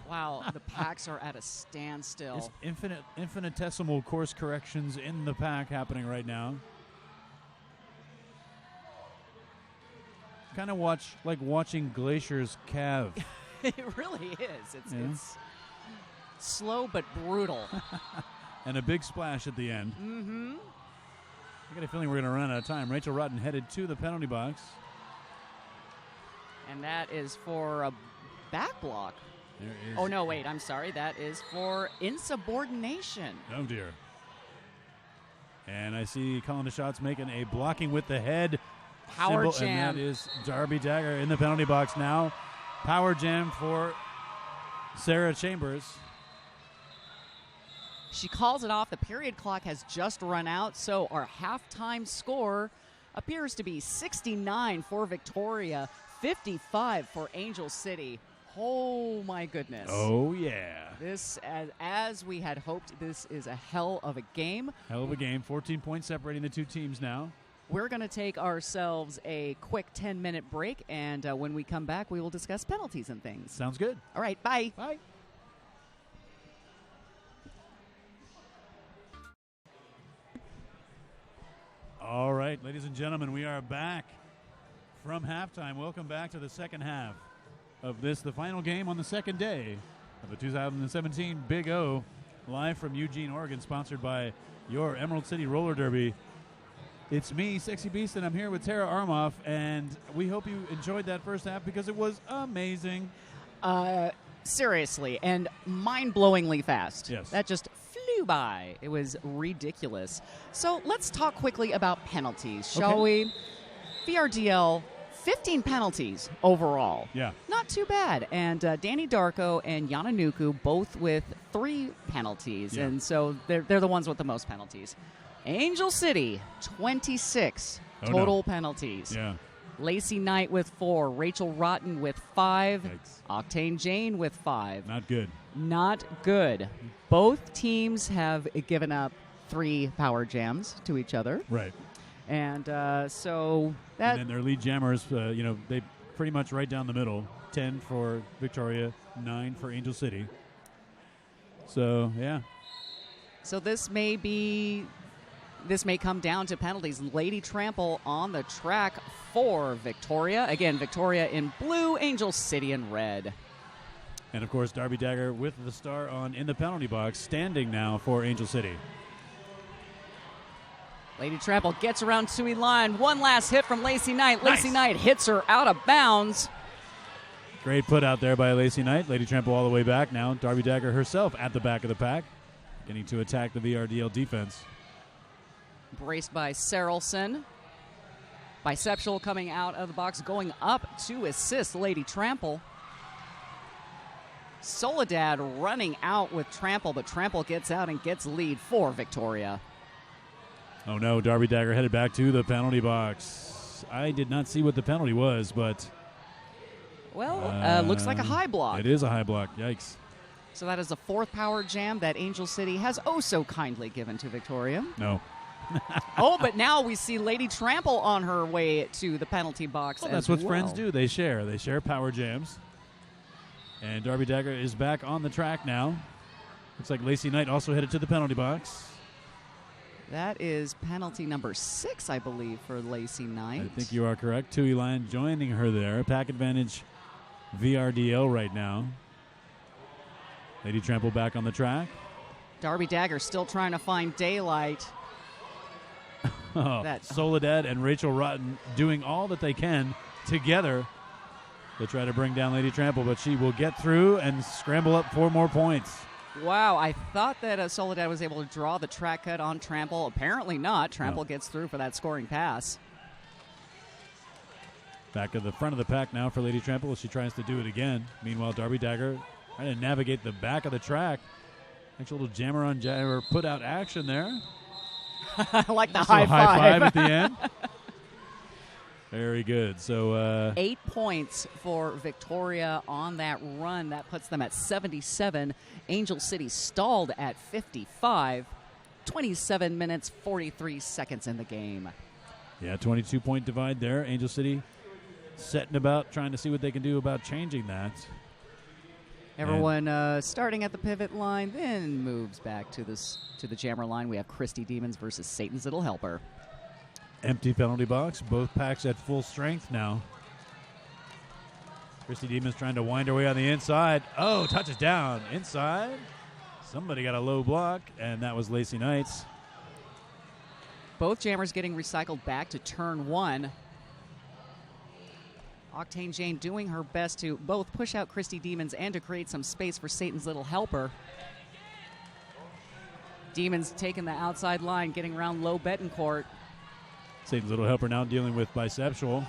Wow, the packs are at a standstill. There's infinitesimal course corrections in the pack happening right now. Kind of like watching glaciers calve. It really is. It's slow but brutal. And a big splash at the end. Mm-hmm. I got a feeling we're going to run out of time. Rachel Rotten headed to the penalty box. And that is for a back block. There is. Oh, no, wait, I'm sorry. That is for insubordination. Oh, dear. And I see Colin DeShots making a blocking with the head Power symbol, jam. and that is Darby Dagger in the penalty box now. Power jam for Sarah Chambers. She calls it off. The period clock has just run out, so our halftime score appears to be 69 for Victoria, 55 for Angel City. Oh, my goodness. Oh, yeah. This, as we had hoped, this is a hell of a game. Hell of a game. 14 points separating the two teams now. We're going to take ourselves a quick 10-minute break, and when we come back, we will discuss penalties and things. Sounds good. All right, bye. Bye. All right, ladies and gentlemen, we are back from halftime. Welcome back to the second half of this, the final game on the second day of the 2017 Big O, live from Eugene, Oregon, sponsored by your Emerald City Roller Derby. It's me, Sexy Beast, and I'm here with Tara Armoff, and we hope you enjoyed that first half because it was amazing. Seriously, and mind-blowingly fast. Yes. That just flew by. It was ridiculous. So let's talk quickly about penalties, shall we? VRDL, 15 penalties overall. Yeah. Not too bad. And Danny Darko and Yana Nuku both with 3 penalties. Yeah. And so they're the ones with the most penalties. Angel City, 26 total penalties. Yeah. Lacey Knight with 4. Rachel Rotten with 5. Yikes. Octane Jane with 5. Not good. Not good. Both teams have given up 3 power jams to each other. Right. And so that... And then their lead jammers, they pretty much right down the middle. 10 for Victoria, 9 for Angel City. So, yeah. So this may come down to penalties. Lady Trample on the track for Victoria. Again, Victoria in blue, Angel City in red. And, of course, Darby Dagger with the star on in the penalty box, standing now for Angel City. Lady Trample gets around Sui line. One last hit from Lacey Knight. Nice. Lacey Knight hits her out of bounds. Great put out there by Lacey Knight. Lady Trample all the way back now. Darby Dagger herself at the back of the pack, getting to attack the VRDL defense. Braced by Sarelson. Biceptual coming out of the box, going up to assist Lady Trample. Soledad running out with Trample, but Trample gets out and gets lead for Victoria. Oh, no. Darby Dagger headed back to the penalty box. I did not see what the penalty was, but... Well, looks like a high block. It is a high block. Yikes. So that is the 4th power jam that Angel City has oh so kindly given to Victoria. No. Oh, but now we see Lady Trample on her way to the penalty box Well, as that's what well. friends do. They share. They share power jams. And Darby Dagger is back on the track now. Looks like Lacey Knight also headed to the penalty box. That is penalty number 6, I believe, for Lacey Knight. I think you are correct. Tui Line joining her there. Pack advantage VRDL right now. Lady Trample back on the track. Darby Dagger still trying to find daylight. Soledad and Rachel Rotten doing all that they can together to try to bring down Lady Trample, but she will get through and scramble up 4 more points. Wow, I thought that Soledad was able to draw the track cut on Trample. Apparently not. Trample gets through for that scoring pass. Back at the front of the pack now for Lady Trample as she tries to do it again. Meanwhile, Darby Dagger trying to navigate the back of the track. Actual little jammer on jammer put out action there. I like the Also high five at the end. Very good. So 8 points for Victoria on that run. That puts them at 77. Angel City stalled at 55. 27 minutes, 43 seconds in the game. Yeah, 22-point divide there. Angel City setting about, trying to see what they can do about changing that. Everyone starting at the pivot line, then moves back to the jammer line. We have Christy Demons versus Satan's Little Helper. Empty penalty box. Both packs at full strength now. Christy Demons trying to wind her way on the inside. Oh, touches down. Inside. Somebody got a low block, and that was Lacey Knights. Both jammers getting recycled back to turn 1. Octane Jane doing her best to both push out Christy Demons and to create some space for Satan's Little Helper. Demons taking the outside line, getting around low Betancourt. Satan's Little Helper now dealing with Biceptual.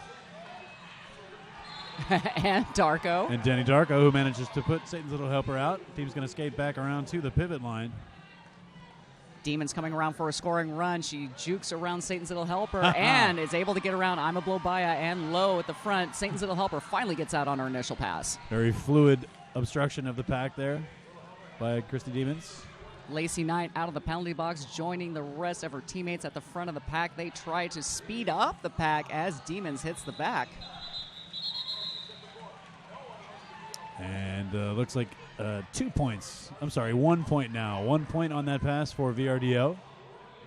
And Darko. And Danny Darko, who manages to put Satan's Little Helper out. Team's going to skate back around to the pivot line. Demons coming around for a scoring run. She jukes around Satan's Little Helper and is able to get around I'm a Blow Baya and Low at the front. Satan's Little Helper finally gets out on her initial pass. Very fluid obstruction of the pack there by Christy Demons. Lacey Knight out of the penalty box, joining the rest of her teammates at the front of the pack. They try to speed up the pack as Demons hits the back. And looks like 2 points. I'm sorry, 1 point now. 1 point on that pass for VRDO.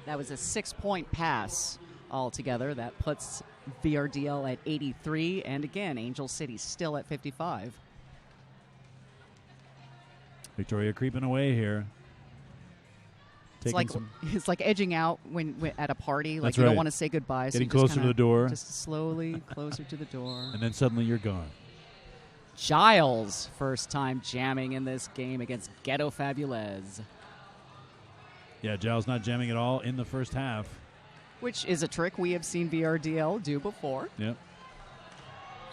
That was a 6-point pass altogether. That puts VRDL at 83. And again, Angel City still at 55. Victoria creeping away here. It's like edging out when at a party. Like That's you right. don't want to say goodbye. Getting so you closer to the door. Just slowly closer to the door. And then suddenly you're gone. Giles, first time jamming in this game against Ghetto Fabulez. Yeah, Giles not jamming at all in the first half. Which is a trick we have seen VRDL do before. Yep.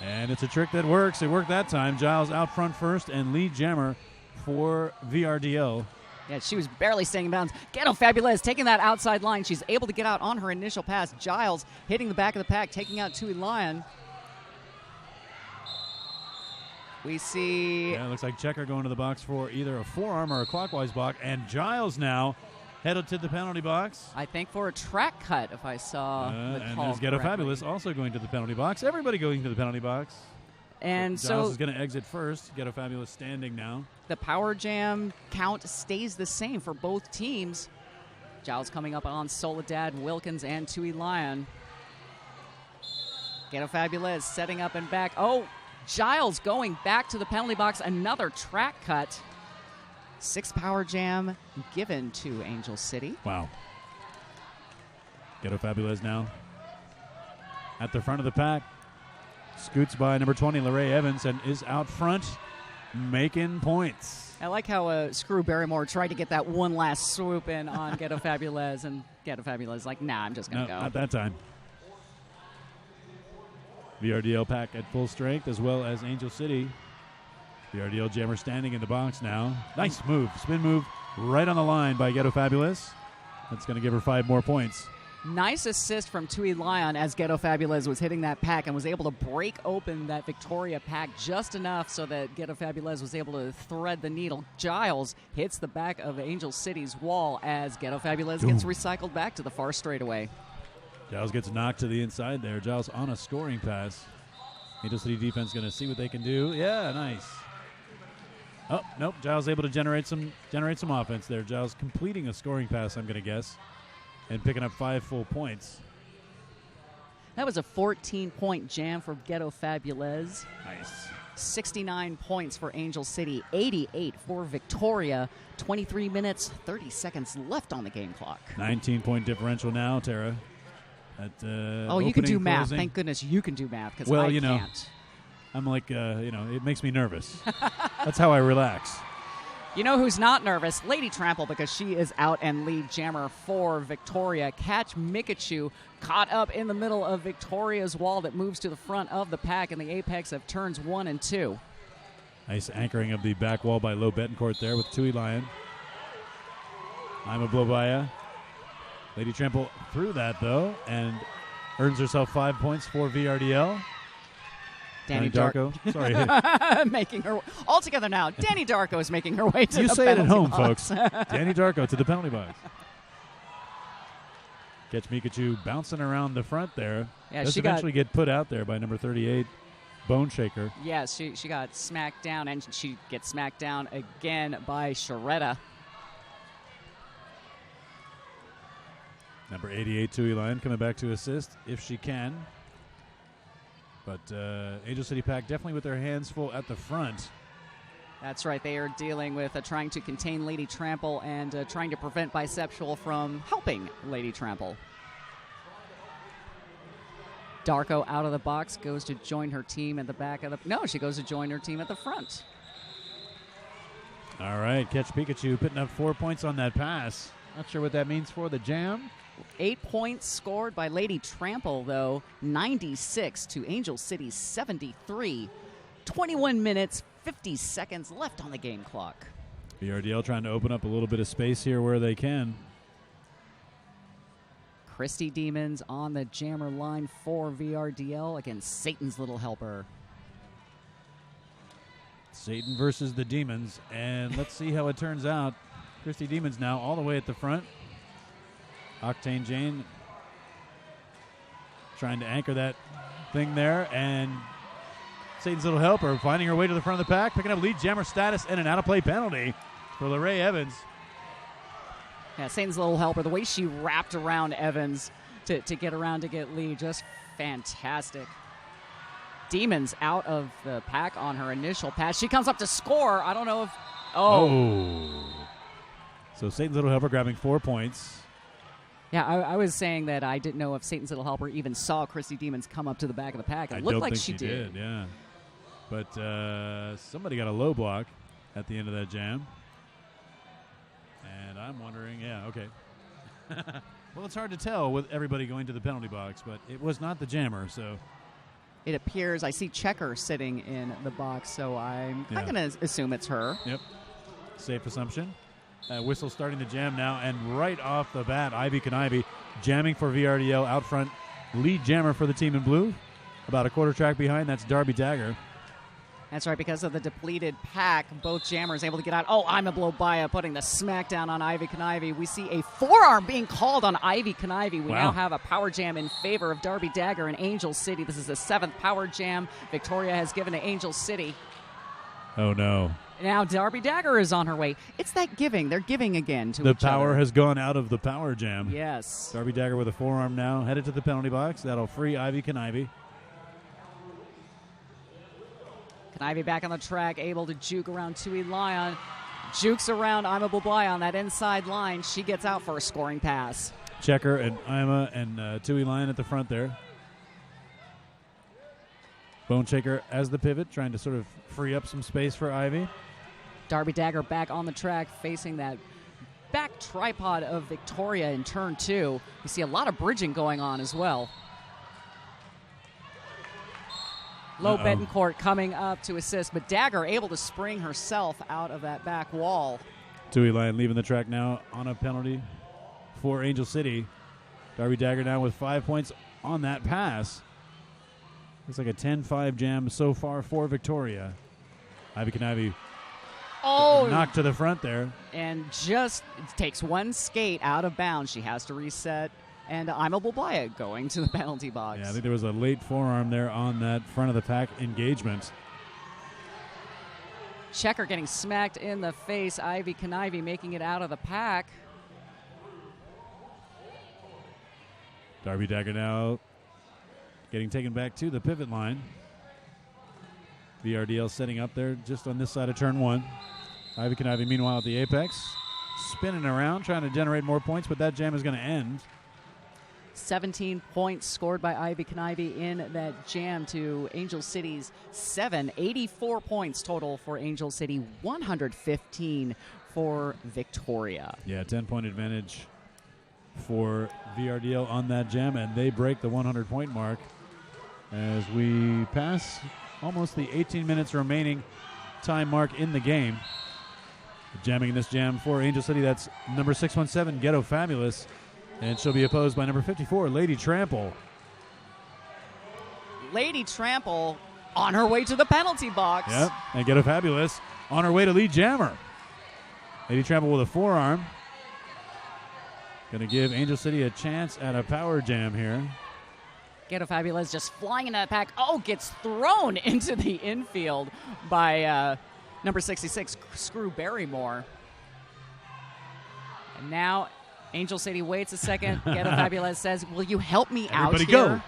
And it's a trick that works. It worked that time. Giles out front first and lead jammer for VRDL. Yeah, she was barely staying in bounds. Ghetto Fabulez taking that outside line. She's able to get out on her initial pass. Giles hitting the back of the pack, taking out Tui Lion. We see... Yeah, it looks like Checker going to the box for either a forearm or a clockwise block. And Giles now headed to the penalty box. I think for a track cut, if I saw the and call there's Ghetto correctly. Fabulous also going to the penalty box. Everybody going to the penalty box. And Giles so is going to exit first. Ghetto Fabulous standing now. the power jam count stays the same for both teams. Giles coming up on Soledad, Wilkins, and Tui Lion. Ghetto Fabulez setting up and back. Oh, Giles going back to the penalty box. Another track cut. 6 power jam given to Angel City. Wow. Ghetto Fabulous now at the front of the pack. Scoots by number 20, Larae Evans, and is out front making points. I like how Screw Barrymore tried to get that one last swoop in on Ghetto Fabulez, and Ghetto Fabulez like, nah, I'm just going to go. Not that time. VRDL pack at full strength, as well as Angel City. VRDL jammer standing in the box now. Nice move. Spin move right on the line by Ghetto Fabulous. That's going to give her 5 more points. Nice assist from Tui Lion as Ghetto Fabulez was hitting that pack and was able to break open that Victoria pack just enough so that Ghetto Fabulez was able to thread the needle. Giles hits the back of Angel City's wall as Ghetto Fabulez gets recycled back to the far straightaway. Giles gets knocked to the inside there. Giles on a scoring pass. Angel City defense going to see what they can do. Yeah, nice. Oh, nope. Giles able to generate some offense there. Giles completing a scoring pass, I'm going to guess, and picking up 5 full points. That was a 14-point jam for Ghetto Fabulez. Nice. 69 points for Angel City, 88 for Victoria. 23 minutes, 30 seconds left on the game clock. 19-point differential now, Tara. Oh, you can do math. Closing. Thank goodness you can do math, because Well, I you know, can't. I'm like, it makes me nervous. That's how I relax. You know who's not nervous? Lady Trample, because she is out and lead jammer for Victoria. Catch Mikachu caught up in the middle of Victoria's wall that moves to the front of the pack in the apex of turns 1 and 2. Nice anchoring of the back wall by Low Betancourt there with Tui Lion. I'm a Blobaya. Lady Trample through that, though, and earns herself 5 points for VRDL. Danny Darko. Sorry. making her all together now. Danny Darko is making her way to You the say it at penalty home, box. folks. Danny Darko to the penalty box. Catch Mikachu bouncing around the front there. Yeah, Does she eventually get put out there by number 38, Bone Shaker. Yes, she got smacked down, and she gets smacked down again by Sharetta. Number 88, Tui Lion, coming back to assist if she can. But Angel City Pack definitely with their hands full at the front. That's right. They are dealing with trying to contain Lady Trample and trying to prevent Bisexual from helping Lady Trample. Darko out of the box, goes to join her team at the back of the... No, she goes to join her team at the front. All right, Catch Pikachu putting up 4 points on that pass. Not sure what that means for the jam. 8 points scored by Lady Trample, though. 96 to Angel City's 73. 21 minutes, 50 seconds left on the game clock. VRDL trying to open up a little bit of space here where they can. Christy Demons on the jammer line for VRDL against Satan's Little Helper. Satan versus the Demons, and let's see how it turns out. Christy Demons now all the way at the front. Octane Jane trying to anchor that thing there, and Satan's Little Helper finding her way to the front of the pack, picking up lead jammer status and an out-of-play penalty for LaRae Evans. Yeah, Satan's Little Helper, the way she wrapped around Evans to get around to get lead, just fantastic. Demons out of the pack on her initial pass. She comes up to score. I don't know if... So Satan's Little Helper grabbing 4 points. Yeah, I was saying that I didn't know if Satan's Little Helper even saw Christy Demons come up to the back of the pack. It looked like she did. Yeah. But somebody got a low block at the end of that jam. And I'm wondering, okay. Well, it's hard to tell with everybody going to the penalty box, but it was not the jammer, so... It appears, I see Checker sitting in the box, so I'm going to assume it's her. Yep. Safe assumption. Whistle starting the jam now, and right off the bat, Ivy Kanivi jamming for VRDL out front. Lead jammer for the team in blue. About a quarter track behind, that's Darby Dagger. That's right, because of the depleted pack, both jammers able to get out. Oh, I'm a blow by putting the smackdown on Ivy Kanivi. We see a forearm being called on Ivy Kanivi. We now have a power jam in favor of Darby Dagger and Angel City. This is the 7th power jam Victoria has given to Angel City. Oh, no. Now Darby Dagger is on her way. It's that giving. They're giving again to each other. The power has gone out of the power jam. Yes. Darby Dagger with a forearm now, headed to the penalty box. That'll free Ivy Kanivi. Kanivi back on the track, able to juke around Tui Lion. Jukes around Ima Bublai on that inside line. She gets out for a scoring pass. Checker and Ima and Tui Lion at the front there. Bone Shaker as the pivot, trying to sort of free up some space for Ivy. Darby Dagger back on the track, facing that back tripod of Victoria in turn 2. We see a lot of bridging going on as well. Low Betancourt coming up to assist, but Dagger able to spring herself out of that back wall. Tui Lion leaving the track now on a penalty for Angel City. Darby Dagger now with 5 points on that pass. Looks like a 10-5 jam so far for Victoria. Ivy Kanivi knocked to the front there. And just takes one skate out of bounds. She has to reset. And Ima Bublaya going to the penalty box. Yeah, I think there was a late forearm there on that front of the pack engagement. Checker getting smacked in the face. Ivy Kanivi making it out of the pack. Darby Dagger now getting taken back to the pivot line. VRDL setting up there just on this side of turn 1. Ivy Kanivi meanwhile at the apex. Spinning around, trying to generate more points, but that jam is going to end. 17 points scored by Ivy Kanivi in that jam to Angel City's 7. 84 points total for Angel City, 115 for Victoria. Yeah, 10-point advantage for VRDL on that jam, and they break the 100-point mark as we pass almost the 18 minutes remaining time mark in the game. Jamming in this jam for Angel City, that's number 617, Ghetto Fabulous. And she'll be opposed by number 54, Lady Trample. Lady Trample on her way to the penalty box. Yep, and Ghetto Fabulous on her way to lead jammer. Lady Trample with a forearm. Going to give Angel City a chance at a power jam here. Ghetto Fabulous just flying into that pack. Oh, gets thrown into the infield by number 66, Screw Barrymore. And now Angel City waits a second. Ghetto Fabulous says, will you help me out here? Go.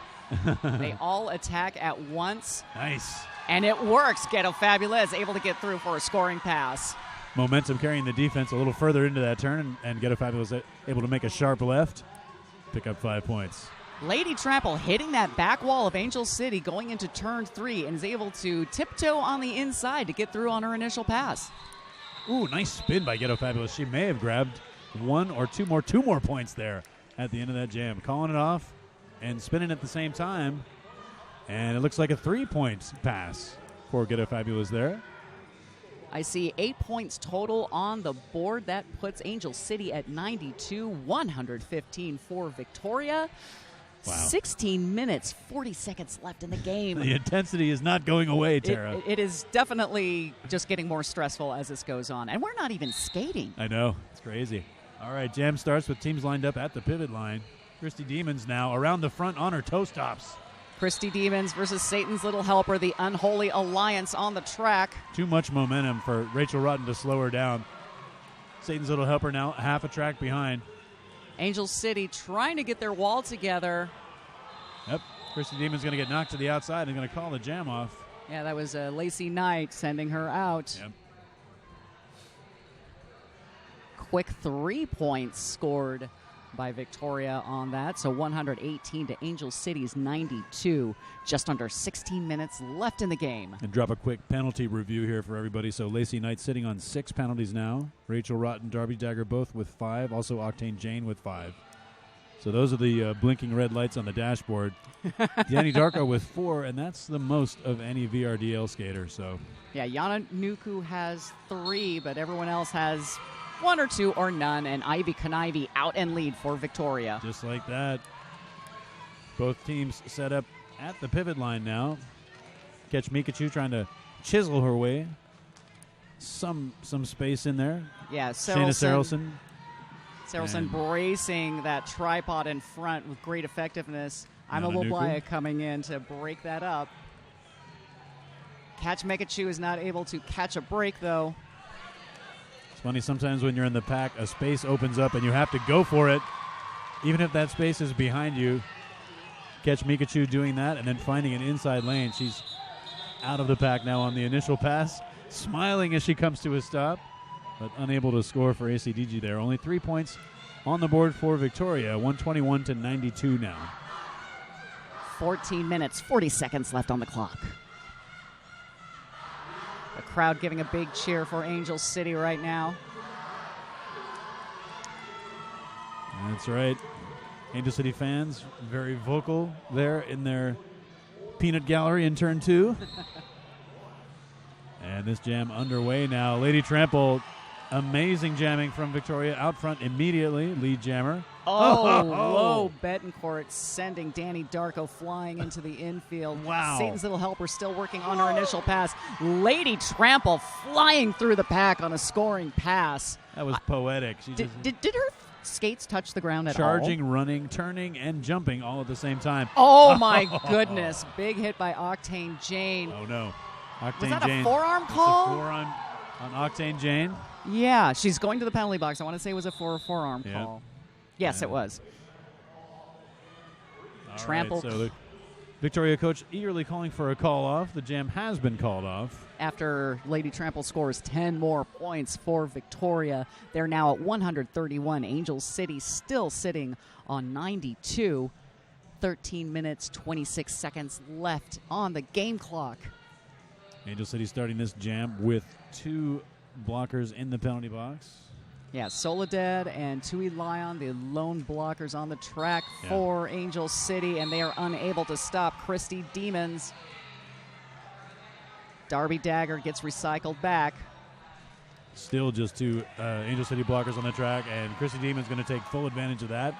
They all attack at once. Nice. And it works. Ghetto Fabulous able to get through for a scoring pass. Momentum carrying the defense a little further into that turn, and Ghetto Fabulous able to make a sharp left, pick up 5 points. Lady Trample hitting that back wall of Angel City going into turn 3 and is able to tiptoe on the inside to get through on her initial pass. Ooh, nice spin by Ghetto Fabulous. She may have grabbed one or two more points there at the end of that jam. Calling it off and spinning at the same time. And it looks like a 3-point pass for Ghetto Fabulous there. I see 8 points total on the board. That puts Angel City at 92, 115 for Victoria. Wow. 16 minutes, 40 seconds left in the game. The intensity is not going away, Tara. It is definitely just getting more stressful as this goes on. And we're not even skating. I know. It's crazy. All right, jam starts with teams lined up at the pivot line. Christy Demons now around the front on her toe stops. Christy Demons versus Satan's Little Helper, the unholy alliance on the track. Too much momentum for Rachel Rotten to slow her down. Satan's Little Helper now half a track behind. Angel City trying to get their wall together. Yep, Christy Demon's going to get knocked to the outside and going to call the jam off. Yeah, that was Lacey Knight sending her out. Yep. Quick 3 points scored by Victoria on that. So 118 to Angel City's 92. Just under 16 minutes left in the game. And drop a quick penalty review here for everybody. So Lacey Knight sitting on 6 penalties now. Rachel Rotten, Darby Dagger both with 5. Also Octane Jane with 5. So those are the blinking red lights on the dashboard. Danny Darko with 4, and that's the most of any VRDL skater. So yeah, Yana Nuku has 3, but everyone else has 1 or 2 or none, and Ivy Conivy out and lead for Victoria. Just like that. Both teams set up at the pivot line now. Catch Mikachu trying to chisel her way. Some space in there. Yeah, Shayna Saracen bracing that tripod in front with great effectiveness. Ima Woblaya coming in to break that up. Catch Mikachu is not able to catch a break, though. It's funny, sometimes when you're in the pack, a space opens up and you have to go for it, even if that space is behind you. Catch Mikachu doing that and then finding an inside lane. She's out of the pack now on the initial pass, smiling as she comes to a stop, but unable to score for ACDG there. Only 3 points on the board for Victoria, 121 to 92 now. 14 minutes, 40 seconds left on the clock. The crowd giving a big cheer for Angel City right now. That's right. Angel City fans very vocal there in their peanut gallery in turn 2. And this jam underway now. Lady Trample, amazing jamming from Victoria. Out front immediately, lead jammer. Low Betancourt sending Danny Darko flying into the infield. Wow. Satan's Little Helper still working on her initial pass. Lady Trample flying through the pack on a scoring pass. That was poetic. She did her skates touch the ground at all? Charging, running, turning, and jumping all at the same time. Oh, my goodness. Big hit by Octane Jane. Oh, no. Octane Was that Jane. a forearm call? It's a forearm on Octane Jane. Yeah, she's going to the penalty box. I want to say it was a forearm call. Yes, it was. Trample. Right, so the Victoria coach eagerly calling for a call off. The jam has been called off. After Lady Trample scores 10 more points for Victoria, they're now at 131. Angel City still sitting on 92. 13 minutes, 26 seconds left on the game clock. Angel City starting this jam with 2 blockers in the penalty box. Yeah, Soledad and Tui Lyon, the lone blockers on the track for Angel City, and they are unable to stop Christy Demons. Darby Dagger gets recycled back. Still just 2 Angel City blockers on the track, and Christy Demons going to take full advantage of that.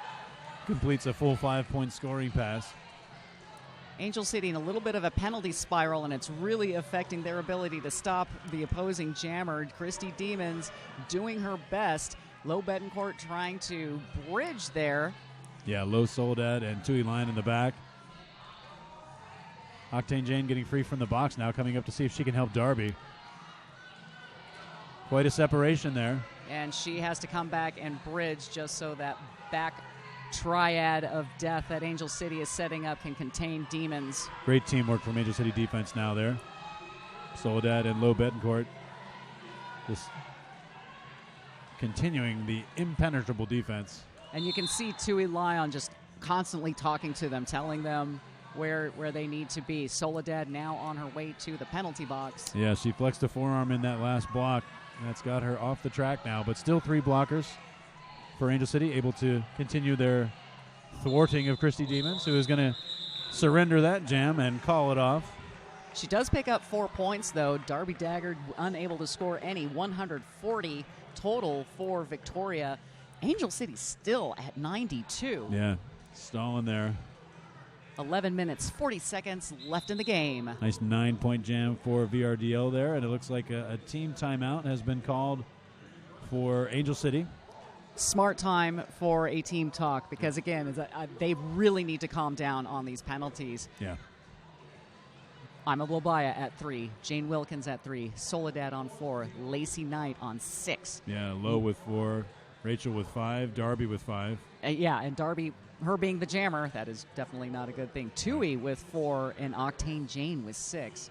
Completes a full 5-point scoring pass. Angel City in a little bit of a penalty spiral, and it's really affecting their ability to stop the opposing jammer. Christy Demons doing her best. Low Betancourt trying to bridge there. Yeah, Low Soledad and Tui Lyon in the back. Octane Jane getting free from the box now, coming up to see if she can help Darby. Quite a separation there. And she has to come back and bridge just so that back triad of death that Angel City is setting up can contain Demons. Great teamwork from Angel City defense now there. Soledad and Low Betancourt just continuing the impenetrable defense. And you can see Tui Lyon just constantly talking to them, telling them where they need to be. Soledad now on her way to the penalty box. Yeah, she flexed a forearm in that last block. That's got her off the track now, but still 3 blockers for Angel City, able to continue their thwarting of Christy Demons, who is going to surrender that jam and call it off. She does pick up 4 points, though. Darby Daggard unable to score any. 140 total for Victoria. Angel City still at 92. Yeah, stalling there. 11 minutes, 40 seconds left in the game. Nice 9-point jam for VRDL there, and it looks like a team timeout has been called for Angel City. Smart time for a team talk because, again, they really need to calm down on these penalties. Yeah. Ima Blobaya at 3, Jane Wilkins at 3, Soledad on 4, Lacey Knight on 6. Yeah, Lowe with 4, Rachel with 5, Darby with 5. And Darby, her being the jammer, that is definitely not a good thing. Tui with 4, and Octane Jane with 6.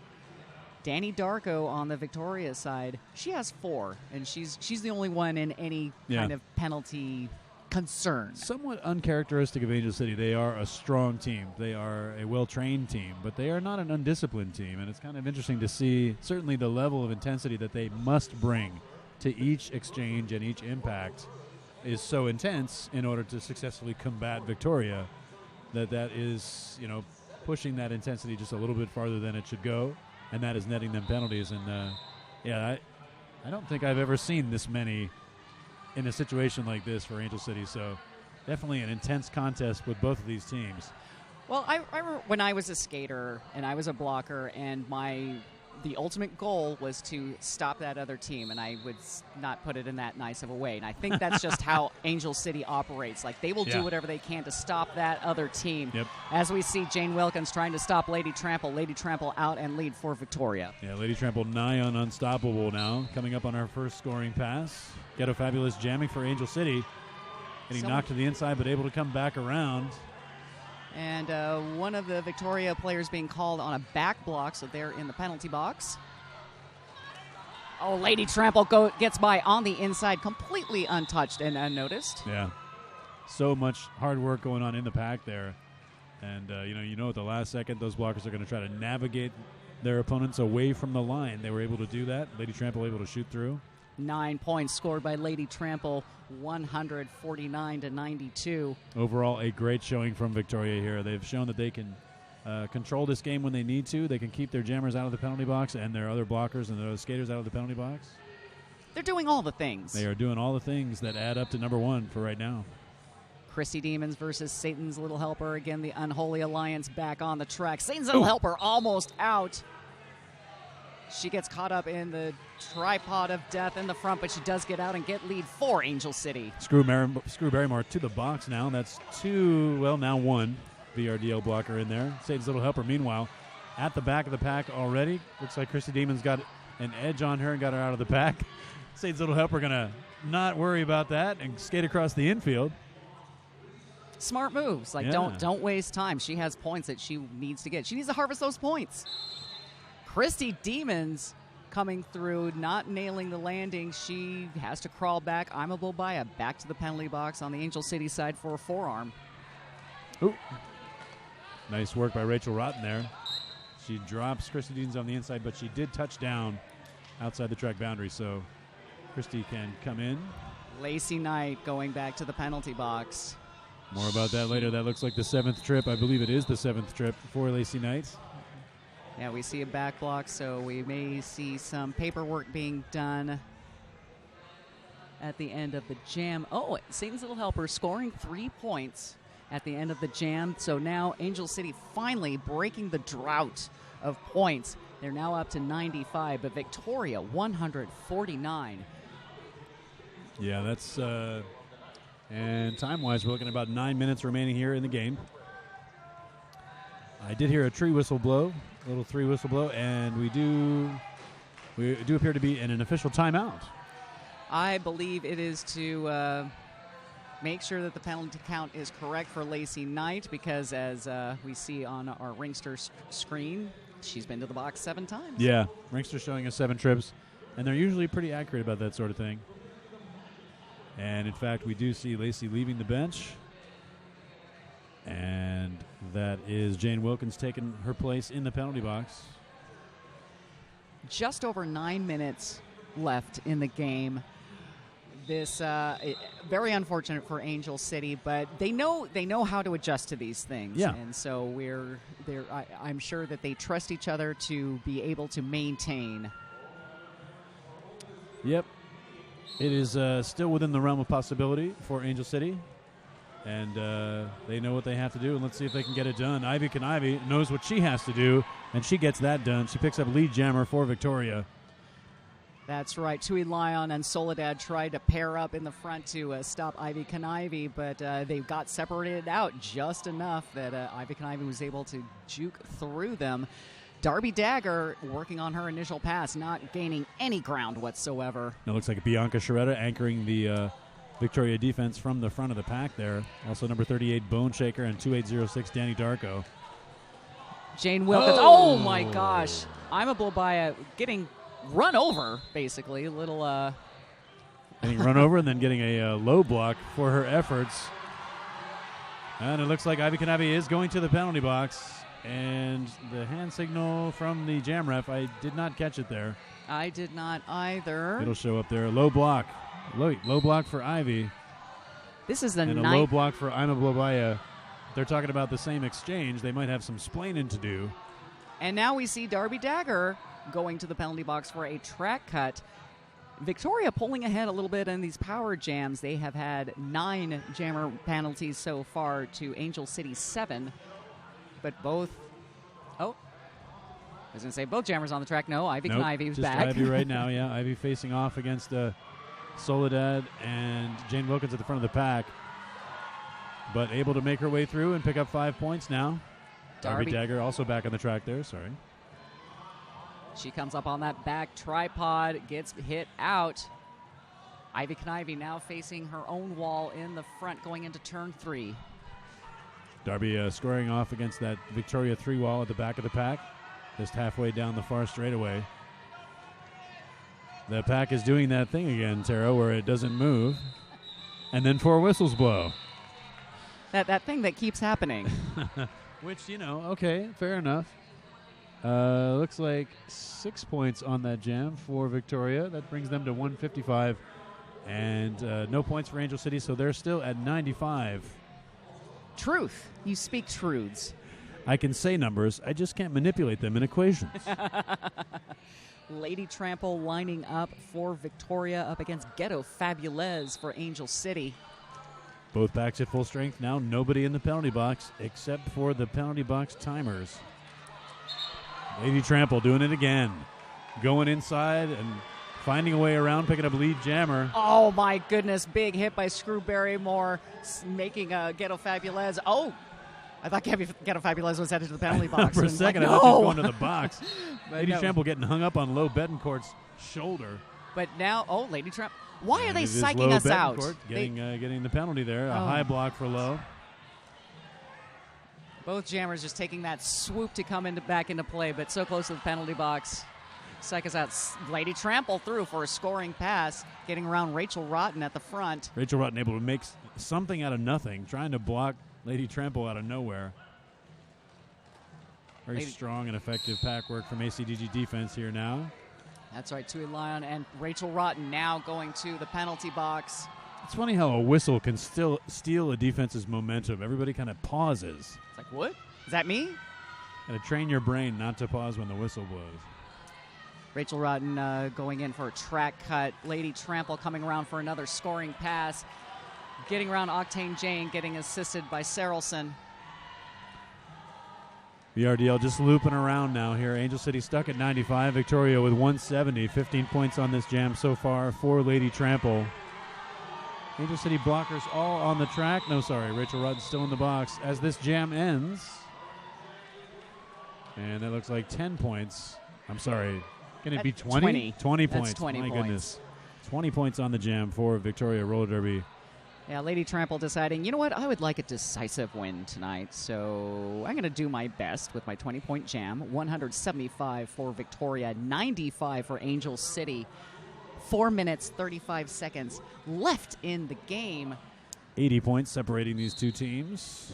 Danny Darko on the Victoria side, she has 4, and she's the only one in any kind of penalty concern. Somewhat uncharacteristic of Angel City. They are a strong team. They are a well-trained team, but they are not an undisciplined team, and it's kind of interesting to see certainly the level of intensity that they must bring to each exchange and each impact is so intense in order to successfully combat Victoria that is, pushing that intensity just a little bit farther than it should go, and that is netting them penalties. And I don't think I've ever seen this many in a situation like this for Angel City. So definitely an intense contest with both of these teams. Well, I remember when I was a skater and I was a blocker, and the ultimate goal was to stop that other team, and I would not put it in that nice of a way. And I think that's just how Angel City operates. Like, they will do whatever they can to stop that other team. Yep. As we see Jane Wilkins trying to stop Lady Trample. Lady Trample out and lead for Victoria. Yeah, Lady Trample nigh on unstoppable now, coming up on our first scoring pass. Ghetto Fabulous jamming for Angel City. Getting knocked to the inside, but able to come back around. And one of the Victoria players being called on a back block, so they're in the penalty box. Oh, Lady Trample gets by on the inside, completely untouched and unnoticed. Yeah. So much hard work going on in the pack there. And, at the last second, those blockers are going to try to navigate their opponents away from the line. They were able to do that. Lady Trample able to shoot through. 9 points scored by Lady Trample, 149-92. Overall, a great showing from Victoria here. They've shown that they can control this game when they need to. They can keep their jammers out of the penalty box and their other blockers and their other skaters out of the penalty box. They're doing all the things. They are doing all the things that add up to number 1 for right now. Christy Demons versus Satan's Little Helper. Again, the Unholy Alliance back on the track. Satan's Little Helper almost out. She gets caught up in the tripod of death in the front, but she does get out and get lead for Angel City. Screw Barrymore to the box now. That's 2, now 1 VRDL blocker in there. Satan's Little Helper, meanwhile, at the back of the pack already. Looks like Christy Demon's got an edge on her and got her out of the pack. Satan's Little Helper going to not worry about that and skate across the infield. Smart moves. Don't waste time. She has points that she needs to get. She needs to harvest those points. Christy Demons coming through, not nailing the landing. She has to crawl back. Ima Blobaya back to the penalty box on the Angel City side for a forearm. Ooh. Nice work by Rachel Rotten there. She drops Christy Demons on the inside, but she did touch down outside the track boundary, so Christy can come in. Lacey Knight going back to the penalty box. More about that later. That looks like the 7th trip. I believe it is the 7th trip for Lacey Knight. Yeah, we see a back block, so we may see some paperwork being done at the end of the jam. Oh, Satan's Little Helper scoring 3 points at the end of the jam. So now Angel City finally breaking the drought of points. They're now up to 95, but Victoria 149. Yeah, that's and time-wise, we're looking at about 9 minutes remaining here in the game. I did hear a tree whistle blow, a little 3 whistle blow, and we do appear to be in an official timeout. I believe it is to make sure that the penalty count is correct for Lacey Knight, because as we see on our Ringster screen, she's been to the box 7 times. Yeah, Ringster's showing us 7 trips, and they're usually pretty accurate about that sort of thing. And in fact, we do see Lacey leaving the bench. And that is Jane Wilkins taking her place in the penalty box. Just over 9 minutes left in the game. This very unfortunate for Angel City, but they know how to adjust to these things. Yeah. And so I'm sure that they trust each other to be able to maintain. Yep. It is still within the realm of possibility for Angel City. And they know what they have to do, and let's see if they can get it done. Ivy Kanivi knows what she has to do, and she gets that done. She picks up lead jammer for Victoria. That's right. Tui Lion and Soledad tried to pair up in the front to stop Ivy Kanivi, but they got separated out just enough that Ivy Kanivi was able to juke through them. Darby Dagger working on her initial pass, not gaining any ground whatsoever. It looks like Bianca Sharetta anchoring the Victoria defense from the front of the pack there. Also number 38, Bone Shaker, and 2806, Danny Darko. Jane Wilkins. Oh my gosh. I'm a Blobaya getting run over, basically. A little. Getting run over and then getting a low block for her efforts. And it looks like Ivy Kanavi is going to the penalty box. And the hand signal from the jam ref, I did not catch it there. I did not either. It'll show up there. Low block. Low block for Ivy. This is the and a low block for Ima Blobaya. They're talking about the same exchange. They might have some splaining to do. And now we see Darby Dagger going to the penalty box for a track cut. Victoria pulling ahead a little bit in these power jams. They have had 9 jammer penalties so far to Angel City 7. But both... Oh. I was going to say both jammers on the track. No, Ivy Kanivi's just back. Ivy right now, yeah. Ivy facing off against Soledad and Jane Wilkins at the front of the pack. But able to make her way through and pick up 5 points now. Darby Dagger also back on the track there, sorry. She comes up on that back tripod, gets hit out. Ivy Kanivi now facing her own wall in the front going into turn 3. Darby scoring off against that Victoria 3 wall at the back of the pack, just halfway down the far straightaway. The pack is doing that thing again, Tara, where it doesn't move, and then 4 whistles blow. That thing that keeps happening. Which, okay, fair enough. Looks like 6 points on that jam for Victoria. That brings them to 155. And no points for Angel City, so they're still at 95. Truth. You speak truths. I can say numbers. I just can't manipulate them in equations. Lady Trample lining up for Victoria up against Ghetto Fabulez for Angel City. Both backs at full strength. Now nobody in the penalty box except for the penalty box timers. Lady Trample doing it again. Going inside and finding a way around, picking up lead jammer. Oh, my goodness. Big hit by Screw Barrymore, making Ghetto Fabulez. Oh, I thought Ghetto Fabulez was headed to the penalty box. For a second, I thought she was going to the box. Lady Trample getting hung up on Low Betancourt's shoulder. But now, Lady Trample. Why are they psyching us out? Getting the penalty there. A high block for Low. Both jammers just taking that swoop to come back into play, but so close to the penalty box. Psych us out. Lady Trample through for a scoring pass, getting around Rachel Rotten at the front. Rachel Rotten able to make something out of nothing, trying to block Lady Trample out of nowhere. Very strong and effective pack work from ACDG defense here now. That's right, Tui Lion and Rachel Rotten now going to the penalty box. It's funny how a whistle can still steal a defense's momentum. Everybody kind of pauses. It's like, what? Is that me? Got to train your brain not to pause when the whistle blows. Rachel Rotten going in for a track cut. Lady Trample coming around for another scoring pass. Getting around Octane Jane, getting assisted by Sarelson. VRDL just looping around now here. Angel City stuck at 95. Victoria with 170. 15 points on this jam so far for Lady Trample. Angel City blockers all on the track. No, sorry. Rachel Rudd still in the box as this jam ends. And that looks like 10 points. I'm sorry. Can it be 20? 20 points. That's 20 My points. goodness. 20 points on the jam for Victoria Roller Derby. Yeah, Lady Trample deciding, you know what, I would like a decisive win tonight, so I'm going to do my best with my 20-point jam. 175 for Victoria, 95 for Angel City. 4 minutes, 35 seconds left in the game. 80 points separating these two teams.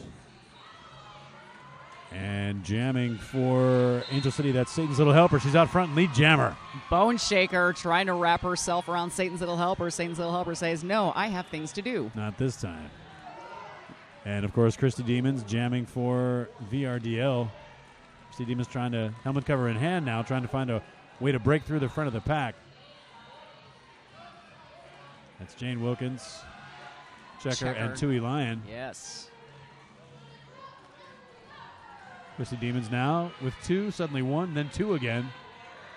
And jamming for Angel City, that's Satan's Little Helper. She's out front, lead jammer. Bone Shaker trying to wrap herself around Satan's Little Helper. Satan's Little Helper says, no, I have things to do. Not this time. And, of course, Christy Demons jamming for VRDL. Christy Demons trying to, helmet cover in hand now, trying to find a way to break through the front of the pack. That's Jane Wilkins, Checker, and Tui Lyon. Yes. Christy Demons now with 2, suddenly 1, then 2 again.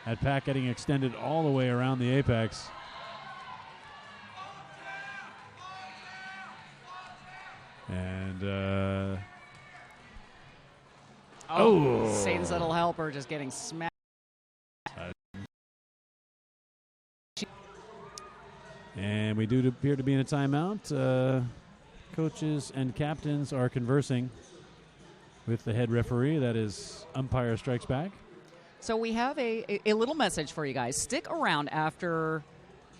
That pack getting extended all the way around the apex. And, Satan's Little Helper just getting smacked. And we do appear to be in a timeout. Coaches and captains are conversing with the head referee. That is umpire strikes back. So we have a little message for you guys. Stick around after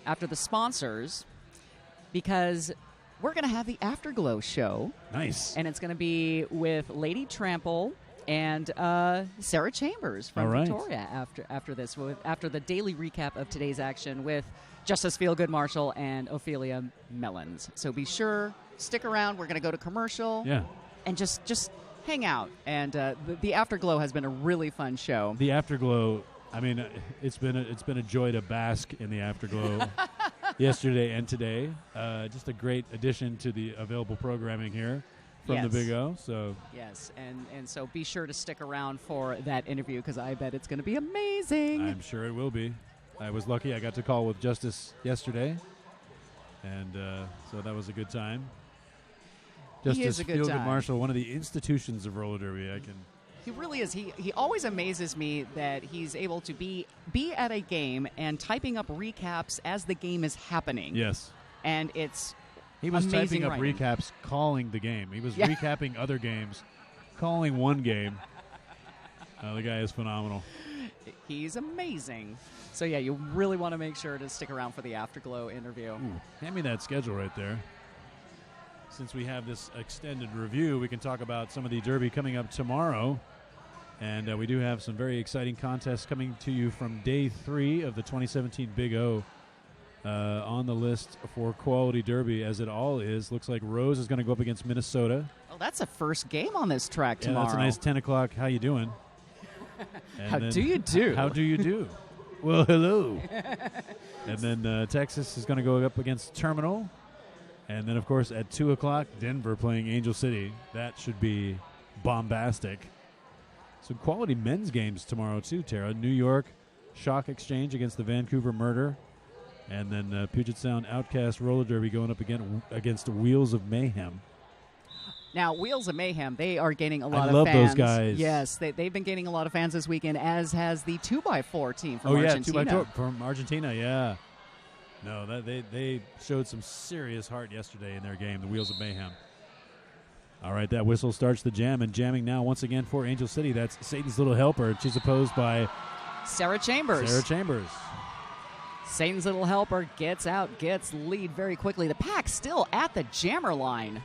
the sponsors, because we're going to have the Afterglow show. Nice. And it's going to be with Lady Trample and Sarah Chambers from Victoria after this, after the daily recap of today's action with Justice Feelgood Marshall and Ophelia Mellons. So be sure, stick around. We're going to go to commercial. Yeah. And just hang out. And the Afterglow has been a really fun show. The Afterglow, I mean, it's been a joy to bask in the Afterglow yesterday and today. Just a great addition to the available programming here from the Big O. So yes, and so be sure to stick around for that interview, because I bet it's going to be amazing. I'm sure it will be. I was lucky. I got to call with Justice yesterday, and so that was a good time. Justice Feelgood Marshall, one of the institutions of roller derby. He really is. He always amazes me that he's able to be at a game and typing up recaps as the game is happening. Yes. And it's He was amazing typing up writing. recaps, calling the game. He was recapping other games, calling one game. The guy is phenomenal. He's amazing. So, yeah, you really want to make sure to stick around for the Afterglow interview. Ooh, hand me that schedule right there. Since we have this extended review, we can talk about some of the derby coming up tomorrow. And we do have some very exciting contests coming to you from day 3 of the 2017 Big O on the list for Quality Derby, as it all is. Looks like Rose is going to go up against Minnesota. Oh, that's a first game on this track tomorrow. That's a nice 10 o'clock. How you doing? How do you do? How do you do? Well, hello. And then Texas is going to go up against Terminal. And then, of course, at 2 o'clock, Denver playing Angel City. That should be bombastic. Some quality men's games tomorrow, too, Tara. New York, Shock Exchange against the Vancouver Murder. And then Puget Sound Outcast Roller Derby going up again against Wheels of Mayhem. Now, Wheels of Mayhem, they are gaining a lot I love of fans. those guys. Yes, they've been gaining a lot of fans this weekend, as has the 2x4 team from Argentina. 2x4 from Argentina, yeah. No, they showed some serious heart yesterday in their game, the Wheels of Mayhem. All right, that whistle starts the jam, and jamming now once again for Angel City. That's Satan's Little Helper. She's opposed by Sarah Chambers. Satan's Little Helper gets out, gets lead very quickly. The pack still at the jammer line.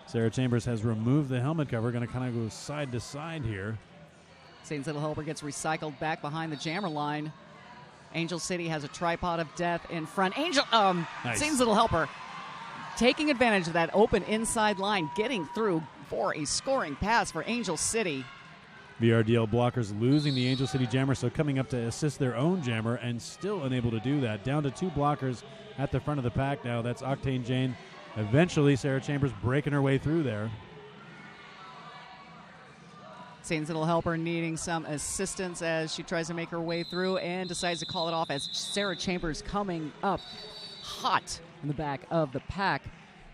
Sarah Chambers has removed the helmet cover, going to kind of go side to side here. Satan's Little Helper gets recycled back behind the jammer line. Angel City has a tripod of death in front. Nice. Satan's Little Helper taking advantage of that open inside line, getting through for a scoring pass for Angel City. VRDL blockers losing the Angel City jammer, so coming up to assist their own jammer and still unable to do that. Down to 2 blockers at the front of the pack now. That's Octane Jane. Eventually, Sarah Chambers breaking her way through there. Satan's Little Helper needing some assistance as she tries to make her way through and decides to call it off as Sarah Chambers coming up hot in the back of the pack.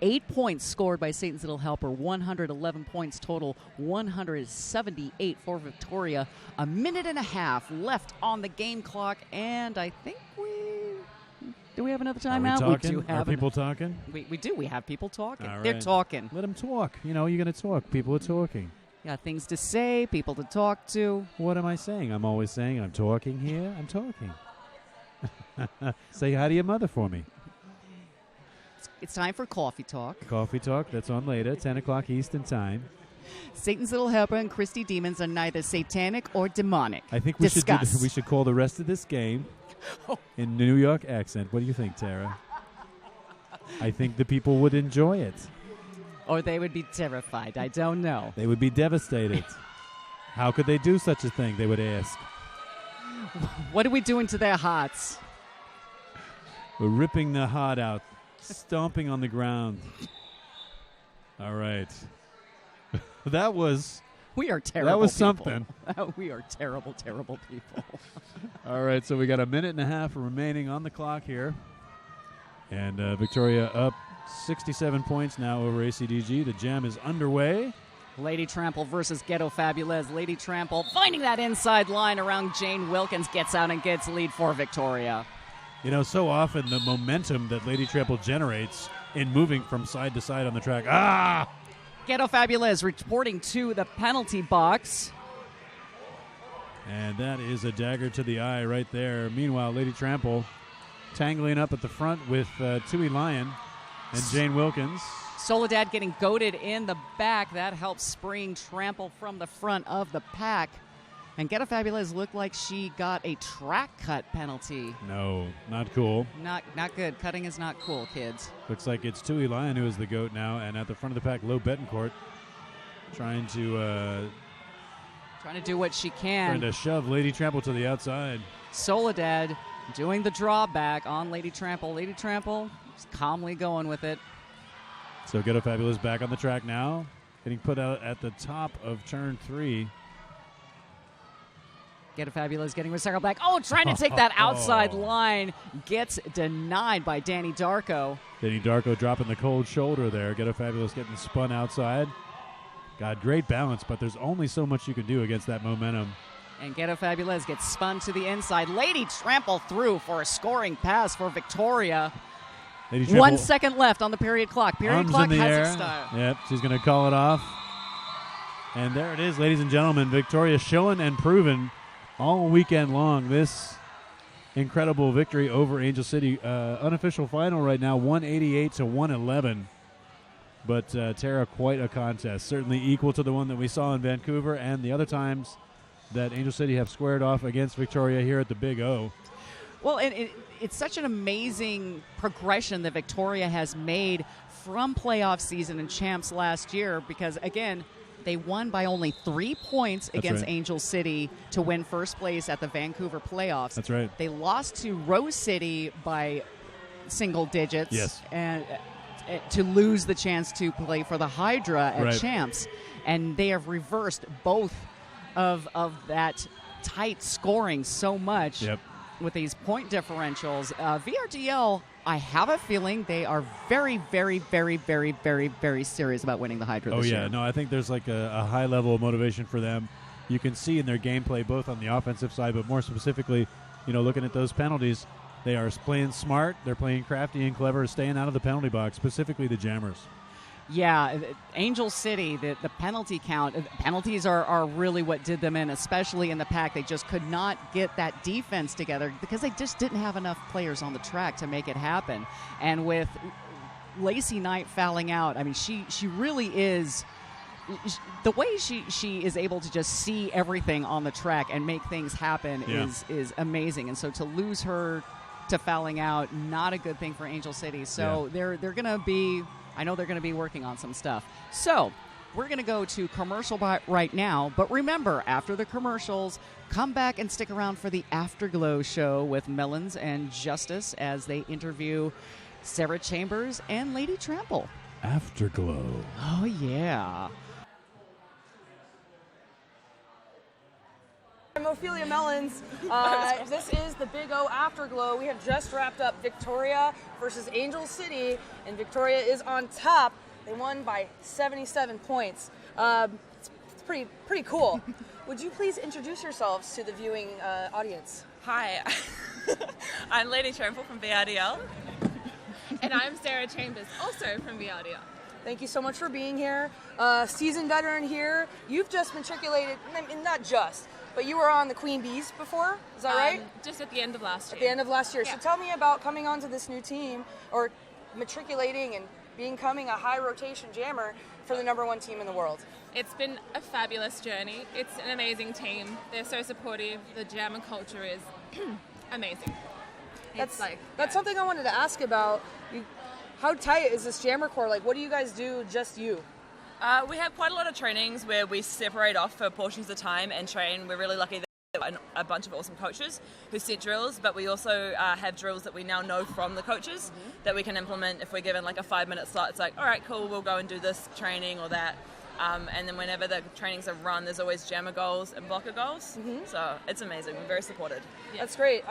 8 points scored by Satan's Little Helper, 111 points total, 178 for Victoria. A minute and a half left on the game clock, and I think do we have another timeout? We do have. Are people talking? We do. We have people talking. All right. They're talking. Let them talk. You know, you're going to talk. People are talking. Got things to say, people to talk to. What am I saying? I'm always saying I'm talking here. I'm talking. Say hi to your mother for me. It's time for Coffee Talk. Coffee Talk. That's on later, 10 o'clock Eastern Time. Satan's Little Helper and Christy Demons are neither satanic or demonic. I think we Discuss. should call the rest of this game in New York accent. What do you think, Tara? I think the people would enjoy it. Or they would be terrified. I don't know. They would be devastated. How could they do such a thing, they would ask. What are we doing to their hearts? We're ripping the heart out, stomping on the ground. All right. That was... We are terrible That was people. something. We are terrible, terrible people. All right, so we got a minute and a half remaining on the clock here. And Victoria up 67 points now over ACDG. The jam is underway. Lady Trample versus Ghetto Fabulous. Lady Trample finding that inside line around Jane Wilkins, gets out and gets lead for Victoria. You know, so often the momentum that Lady Trample generates in moving from side to side on the track. Ah! Ghetto Fabulous reporting to the penalty box. And that is a dagger to the eye right there. Meanwhile, Lady Trample tangling up at the front with Tui Lion and Jane Wilkins. Soledad getting goaded in the back. That helps spring Trample from the front of the pack. And Ghetto Fabulous looked like she got a track cut penalty. No, not cool. Not good. Cutting is not cool, kids. Looks like it's Tui Lion who is the GOAT now. And at the front of the pack, Lo Betancourt trying to do what she can. Trying to shove Lady Trample to the outside. Soledad doing the drawback on Lady Trample. Lady Trample is calmly going with it. So Ghetto Fabulous back on the track now. Getting put out at the top of turn 3. Ghetto Fabulous getting recycled back. Oh, trying to take that outside line. Gets denied by Danny Darko. Danny Darko dropping the cold shoulder there. Ghetto Fabulous getting spun outside. Got great balance, but there's only so much you can do against that momentum. And Ghetto Fabulous gets spun to the inside. Lady Trample through for a scoring pass for Victoria. 1 second left on the period clock. Period clock has its style. Yep, she's going to call it off. And there it is, ladies and gentlemen. Victoria showing and proven all weekend long this incredible victory over Angel City. Unofficial final right now, 188 to 111. But Tara, quite a contest. Certainly equal to the one that we saw in Vancouver and the other times that Angel City have squared off against Victoria here at the Big O. Well, it's such an amazing progression that Victoria has made from playoff season and champs last year because, again, they won by only 3 points against Angel City to win first place at the Vancouver playoffs. That's right. They lost to Rose City by single digits. Yes. And to lose the chance to play for the Hydra at champs. And they have reversed both of that tight scoring so much. Yep. With these point differentials. VRDL, I have a feeling they are very, very, very, very, very, very serious about winning the Hydra this year. Oh, yeah. No, I think there's like a high level of motivation for them. You can see in their gameplay, both on the offensive side, but more specifically, looking at those penalties, they are playing smart. They're playing crafty and clever, staying out of the penalty box, specifically the jammers. Yeah, Angel City, the penalty count, penalties are really what did them in, especially in the pack. They just could not get that defense together because they just didn't have enough players on the track to make it happen. And with Lacey Knight fouling out, I mean, she really is, the way she is able to just see everything on the track and make things happen is amazing. And so to lose her to fouling out, not a good thing for Angel City. So they're going to be... I know they're going to be working on some stuff. So we're going to go to commercial right now. But remember, after the commercials, come back and stick around for the Afterglow show with Melons and Justice as they interview Sarah Chambers and Lady Trample. Afterglow. Oh, yeah. I'm Ophelia Melons. This is the Big O Afterglow. We have just wrapped up Victoria versus Angel City, and Victoria is on top. They won by 77 points. It's pretty cool. Would you please introduce yourselves to the viewing audience? Hi, I'm Lady Trample from VRDL. And I'm Sarah Chambers, also from VRDL. Thank you so much for being here. Seasoned veteran here. You've just matriculated, not just, but you were on the Queen Bees before, is that right? Just at the end of last year. At the end of last year. Yeah. So tell me about coming onto this new team, or matriculating and becoming a high rotation jammer for the #1 team in the world. It's been a fabulous journey. It's an amazing team. They're so supportive. The jammer culture is amazing. That's something I wanted to ask about. How tight is this jammer core? Like, what do you guys do, just you? We have quite a lot of trainings where we separate off for portions of time and train. We're really lucky that we have a bunch of awesome coaches who set drills, but we also have drills that we now know from the coaches that we can implement if we're given like a 5-minute slot. It's like, all right, cool, we'll go and do this training or that. And then whenever the trainings are run, there's always jammer goals and blocker goals. So it's amazing. We're very supported. Yeah. That's great.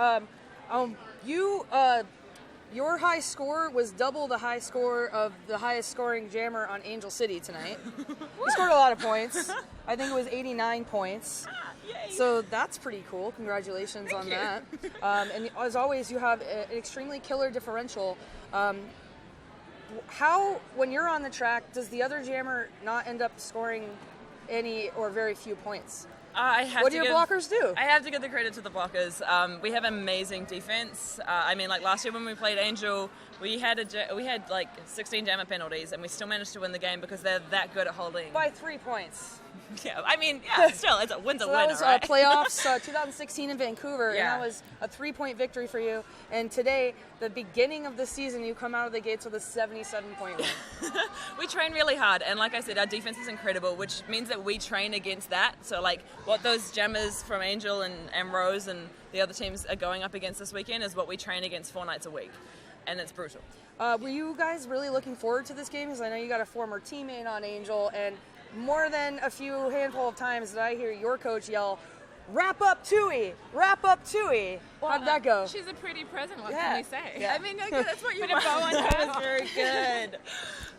Your high score was double the high score of the highest scoring jammer on Angel City tonight. You scored a lot of points. I think it was 89 points. So that's pretty cool. Congratulations on that. And as always, you have an extremely killer differential. How, when you're on the track, does the other jammer not end up scoring any or very few points? What do your blockers do? I have to give the credit to the blockers. We have amazing defense. Like last year when we played Angel, we had like 16 jammer penalties, and we still managed to win the game because they're that good at holding. By 3 points. Yeah, still, it's a win's a winner, that was right? Playoffs 2016 in Vancouver, and Yeah. that was a 3-point victory for you. And today, the beginning of the season, you come out of the gates with a 77-point win. We train really hard, and like I said, our defense is incredible, which means that we train against that. So like what those jammers from Angel and Rose and the other teams are going up against this weekend is what we train against 4 nights a week, and it's brutal. Were you guys really looking forward to this game? Because I know you got a former teammate on Angel, and more than a few handful of times did I hear your coach yell, "Wrap up Tui! Wrap up Tui!" How did that go? She's a pretty present. What can we say? Yeah. That's what you want. That was very good.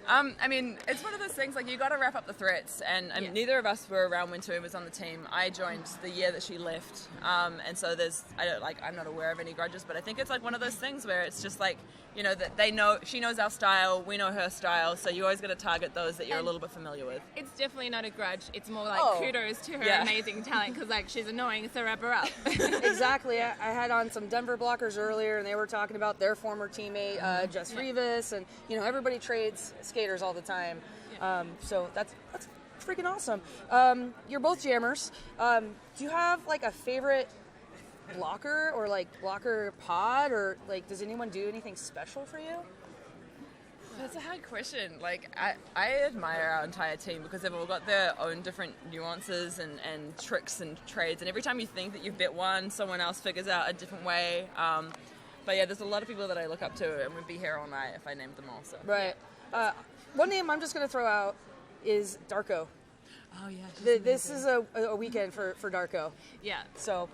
It's one of those things, like, you got to wrap up the threats, and neither of us were around when Tui was on the team. I joined the year that she left, and so I'm not aware of any grudges, but I think it's like one of those things where it's just like, that she knows our style, we know her style, so you always got to target those that you're a little bit familiar with. It's definitely not a grudge. It's more like kudos to her amazing talent, because like she's annoying, so wrap her up. Exactly. I had on some Denver blockers earlier, and they were talking about their former teammate, Jess Rivas, and everybody trades skaters all the time. So that's freaking awesome. You're both jammers. Do you have like a favorite blocker or like blocker pod, or like does anyone do anything special for you? That's a hard question. Like, I admire our entire team because they've all got their own different nuances and tricks and trades, and every time you think that you've bit one, someone else figures out a different way. But yeah, there's a lot of people that I look up to, and we'd be here all night if I named them all. So. Right. One name I'm just going to throw out is Darko. Oh yeah. This is a weekend for Darko. Yeah. So,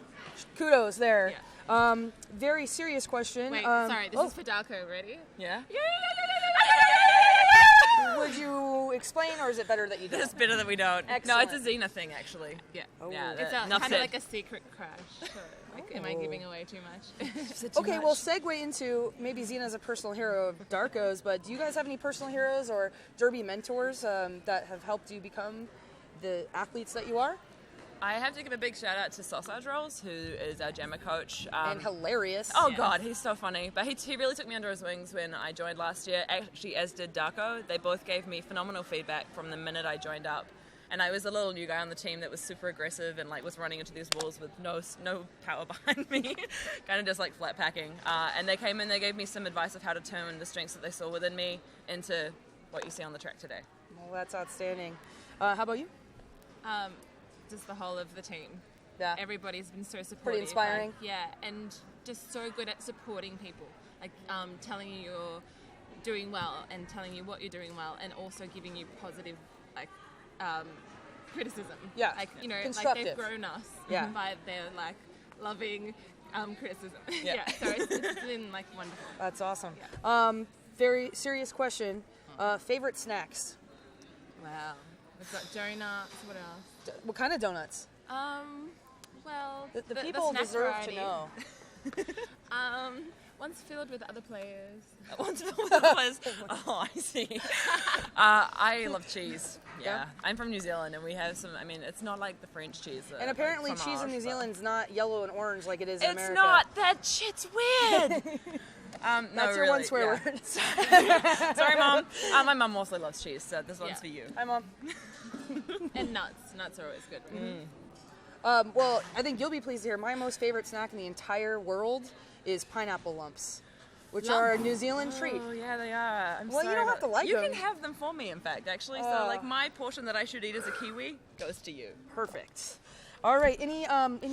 kudos there. Yeah. Very serious question. Wait, sorry. This is for Darko. Ready? Yeah. Would you explain, or is it better that you don't? It's better that we don't. Excellent. No, it's a Xena thing, actually. Yeah. Oh. Yeah. It's kind of like a secret crush. So, like, am I giving away too much? Okay, we'll segue into maybe Xena's a personal hero of Darko's, but do you guys have any personal heroes or derby mentors that have helped you become the athletes that you are? I have to give a big shout out to Sausage Rolls, who is our jammer coach. And hilarious. Oh, God, he's so funny. But he really took me under his wings when I joined last year, actually, as did Darko. They both gave me phenomenal feedback from the minute I joined up. And I was a little new guy on the team that was super aggressive and like was running into these walls with no power behind me, kind of just like flat packing. And they came in, they gave me some advice of how to turn the strengths that they saw within me into what you see on the track today. Well, that's outstanding. How about you? Just the whole of the team. Yeah. Everybody's been so supportive. Pretty inspiring. Like, and just so good at supporting people. Like telling you you're doing well and telling you what you're doing well, and also giving you positive criticism. Yeah. Like, constructive. Like they've grown us by their like loving criticism. Yeah. So it's been like wonderful. That's awesome. Yeah. Very serious question. Favorite snacks? Wow. We've got donuts. What else? What kind of donuts? Well, The people snack deserve variety. to know. One's filled with other players. One's filled with other players. Oh, I see. I love cheese. Yeah. I'm from New Zealand, and we have some, it's not like the French cheese. And apparently like cheese in New fromage, Zealand's not yellow and orange like it is in It's America. not. That shit's weird. That's your one swear word. Sorry, Mom. My mom also loves cheese, so this one's for you. Hi, Mom. And nuts. Nuts are always good. Well, I think you'll be pleased to hear my most favorite snack in the entire world is pineapple lumps, which are a New Zealand treat. Oh, yeah, they are. I'm Well, you sorry, don't have but to like you them. can have them for me, in fact, actually. So, like, my portion that I should eat as a Kiwi goes to you. Perfect. All right. Any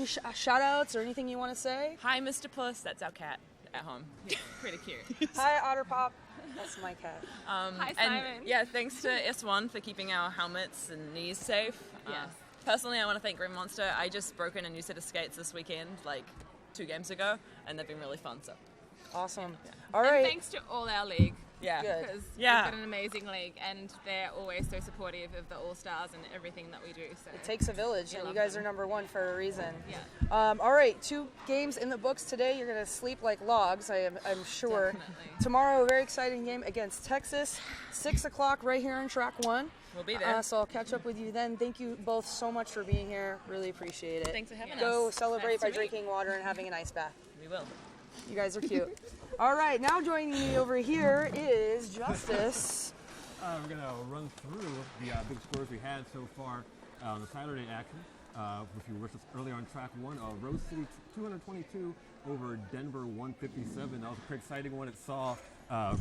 shout outs or anything you want to say? Hi, Mr. Puss. That's our cat at home. He's pretty cute. Hi, Otter Pop. That's my cat. Hi, And Simon. yeah, thanks to S1 for keeping our helmets and knees safe. Yes. Personally, I want to thank Green Monster. I just broke in a new set of skates this weekend, like 2 games ago, and they've been really fun. So, Awesome. All And right. thanks to all our league. yeah. Good. Because Yeah. we've got an amazing league, and they're always so supportive of the All-Stars and everything that we do. So It takes a village, and you love guys them. are number one for a reason. Yeah. All right, 2 games in the books today. You're going to sleep like logs, I'm sure. Definitely. Tomorrow, a very exciting game against Texas, 6 o'clock right here on track 1. We'll be there. So I'll catch up with you then. Thank you both so much for being here. Really appreciate it. Thanks for having us. Go celebrate Nice to by meet. drinking water and having an ice bath. We will. You guys are cute. All right, now joining me over here is Justice. We're going to run through the big scores we had so far on the Saturday action. If you were with us earlier on track 1, Rose City 222 over Denver 157. That was a pretty exciting one. It saw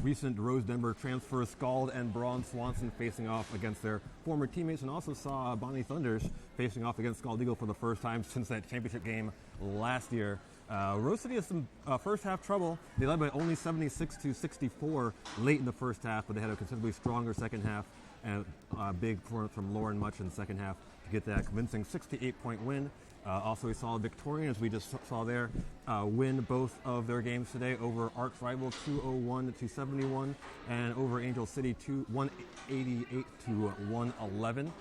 recent Rose Denver transfers Scald and Braun Swanson facing off against their former teammates, and also saw Bonnie Thunders facing off against Scald Eagle for the first time since that championship game last year. Rose City has some first half trouble. They led by only 76-64 late in the first half, but they had a considerably stronger second half, and a big performance from Lauren Much in the second half to get that convincing 68-point win. Also, we saw Victorian, as we just saw there, win both of their games today over arch rival 201-271 and over Angel City 188-111.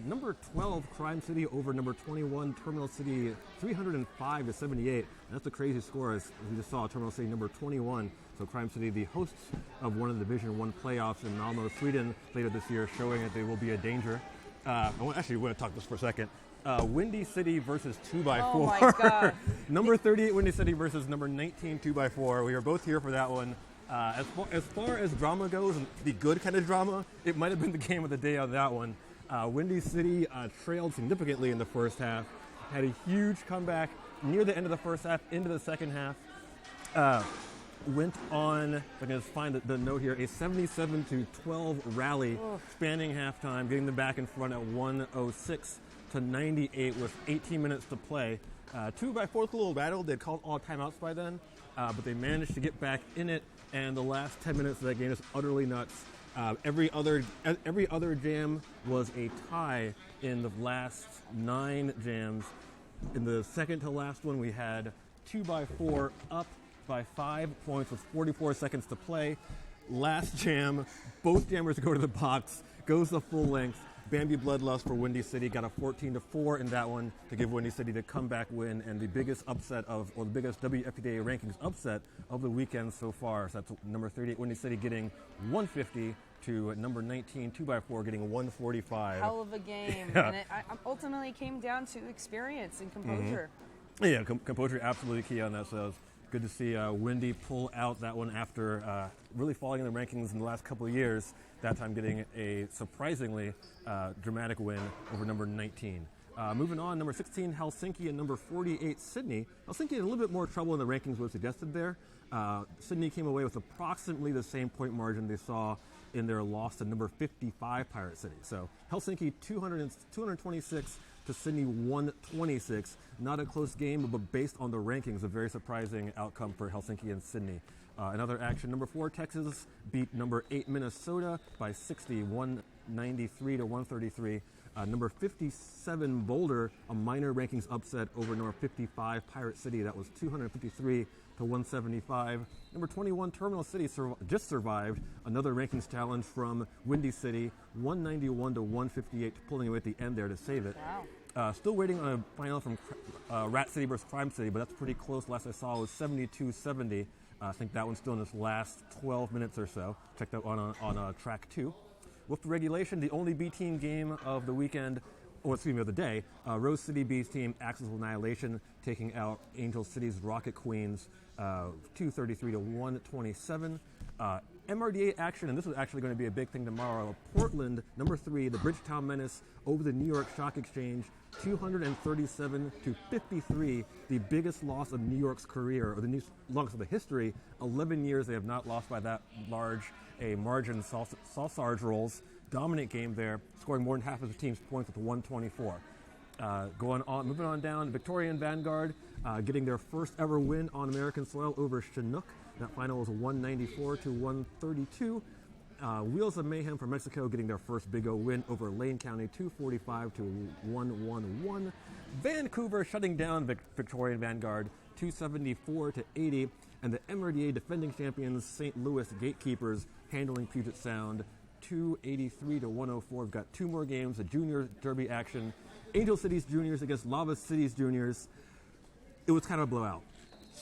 Number 12, Crime City over number 21, Terminal City 305-78. That's a crazy score, as we just saw Terminal City number 21. So Crime City, the hosts of one of the Division 1 playoffs in Malmo, Sweden later this year, showing that they will be a danger. I want to talk this for a second. Windy City versus 2x4. Oh my God. Number 38 Windy City versus number 19 2x4. We are both here for that one. As far as drama goes, and the good kind of drama, it might have been the game of the day on that one. Windy City trailed significantly in the first half, had a huge comeback near the end of the first half into the second half. Went on, if I can just find the note here, a 77-12 rally spanning halftime, getting them back in front at 106-98 with 18 minutes to play. 2x4 was a little rattled. They'd called all timeouts by then, but they managed to get back in it, and the last 10 minutes of that game is utterly nuts. Every other jam was a tie in the last 9 jams. In the second to last one, we had 2x4 up by 5 points with 44 seconds to play. Last jam, both jammers go to the box, goes the full length. Bambi Bloodlust for Windy City got a 14-4 in that one to give Windy City the comeback win and the biggest the biggest WFTDA rankings upset of the weekend so far. So that's number 38 Windy City getting 150 to number 19 2x4 getting 145. Hell of a game. Yeah. And it ultimately came down to experience and composure. Yeah, composure absolutely key on that. So it's good to see Windy pull out that one after really falling in the rankings in the last couple of years. That time getting a surprisingly dramatic win over number 19. Moving on, number 16 Helsinki and number 48 Sydney. Helsinki had a little bit more trouble in the rankings was suggested there. Sydney came away with approximately the same point margin they saw in their loss to number 55 Pirate City. So Helsinki 226 to Sydney 126. Not a close game, but based on the rankings, a very surprising outcome for Helsinki and Sydney. Another action, number 4 Texas beat number 8 Minnesota by 60, 193 to 133. Number 57 Boulder, a minor rankings upset over number 55 Pirate City. That was 253 to 175. Number 21 Terminal City just survived another rankings challenge from Windy City, 191 to 158, pulling away at the end there to save it. Wow. Still waiting on a final from Rat City versus Crime City, but that's pretty close. Last I saw was 72-70. I think that one's still in its last 12 minutes or so. Check that one on track 2. With the regulation, the only B-team game of the weekend, of the day, Rose City B's team, Axis of Annihilation, taking out Angel City's Rocket Queens, 233 to 127. MRDA action, and this is actually going to be a big thing tomorrow. Portland, number 3, the Bridgetown Menace over the New York Stock Exchange, 237-53, the biggest loss of New York's career, or the longest of the history. 11 years they have not lost by that large a margin. Sausage rolls, dominant game there, scoring more than half of the team's points with 124. Moving on down, Victorian Vanguard getting their first ever win on American soil over Chinook. That final was 194-132. Wheels of Mayhem from Mexico getting their first Big O win over Lane County, 245-111. Vancouver shutting down Victorian Vanguard, 274-80. And the MRDA defending champions, St. Louis Gatekeepers, handling Puget Sound, 283-104. We've got 2 more games, the Junior Derby action. Angel City's Juniors against Lava City's Juniors. It was kind of a blowout.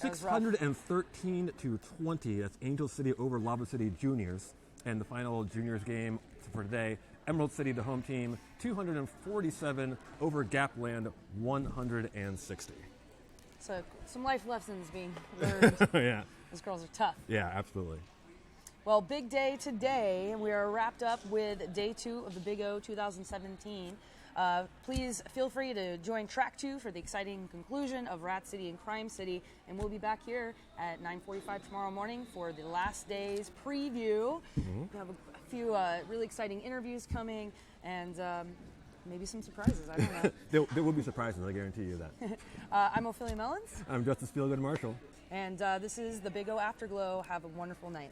613-20. That's Angel City over Lava City Juniors. And the final Juniors game for today, Emerald City, the home team, 247 over Gapland, 160. So some life lessons being learned. Yeah. Those girls are tough. Yeah, absolutely. Well, big day today. We are wrapped up with day 2 of the Big O 2017. Please feel free to join track 2 for the exciting conclusion of Rat City and Crime City, and we'll be back here at 9:45 tomorrow morning for the last day's preview. We have a few really exciting interviews coming, and maybe some surprises. I don't know. There will be surprises, I guarantee you that. I'm Ophelia Mellons. I'm Justice Feelgood Marshall. And this is the Big O Afterglow. Have a wonderful night.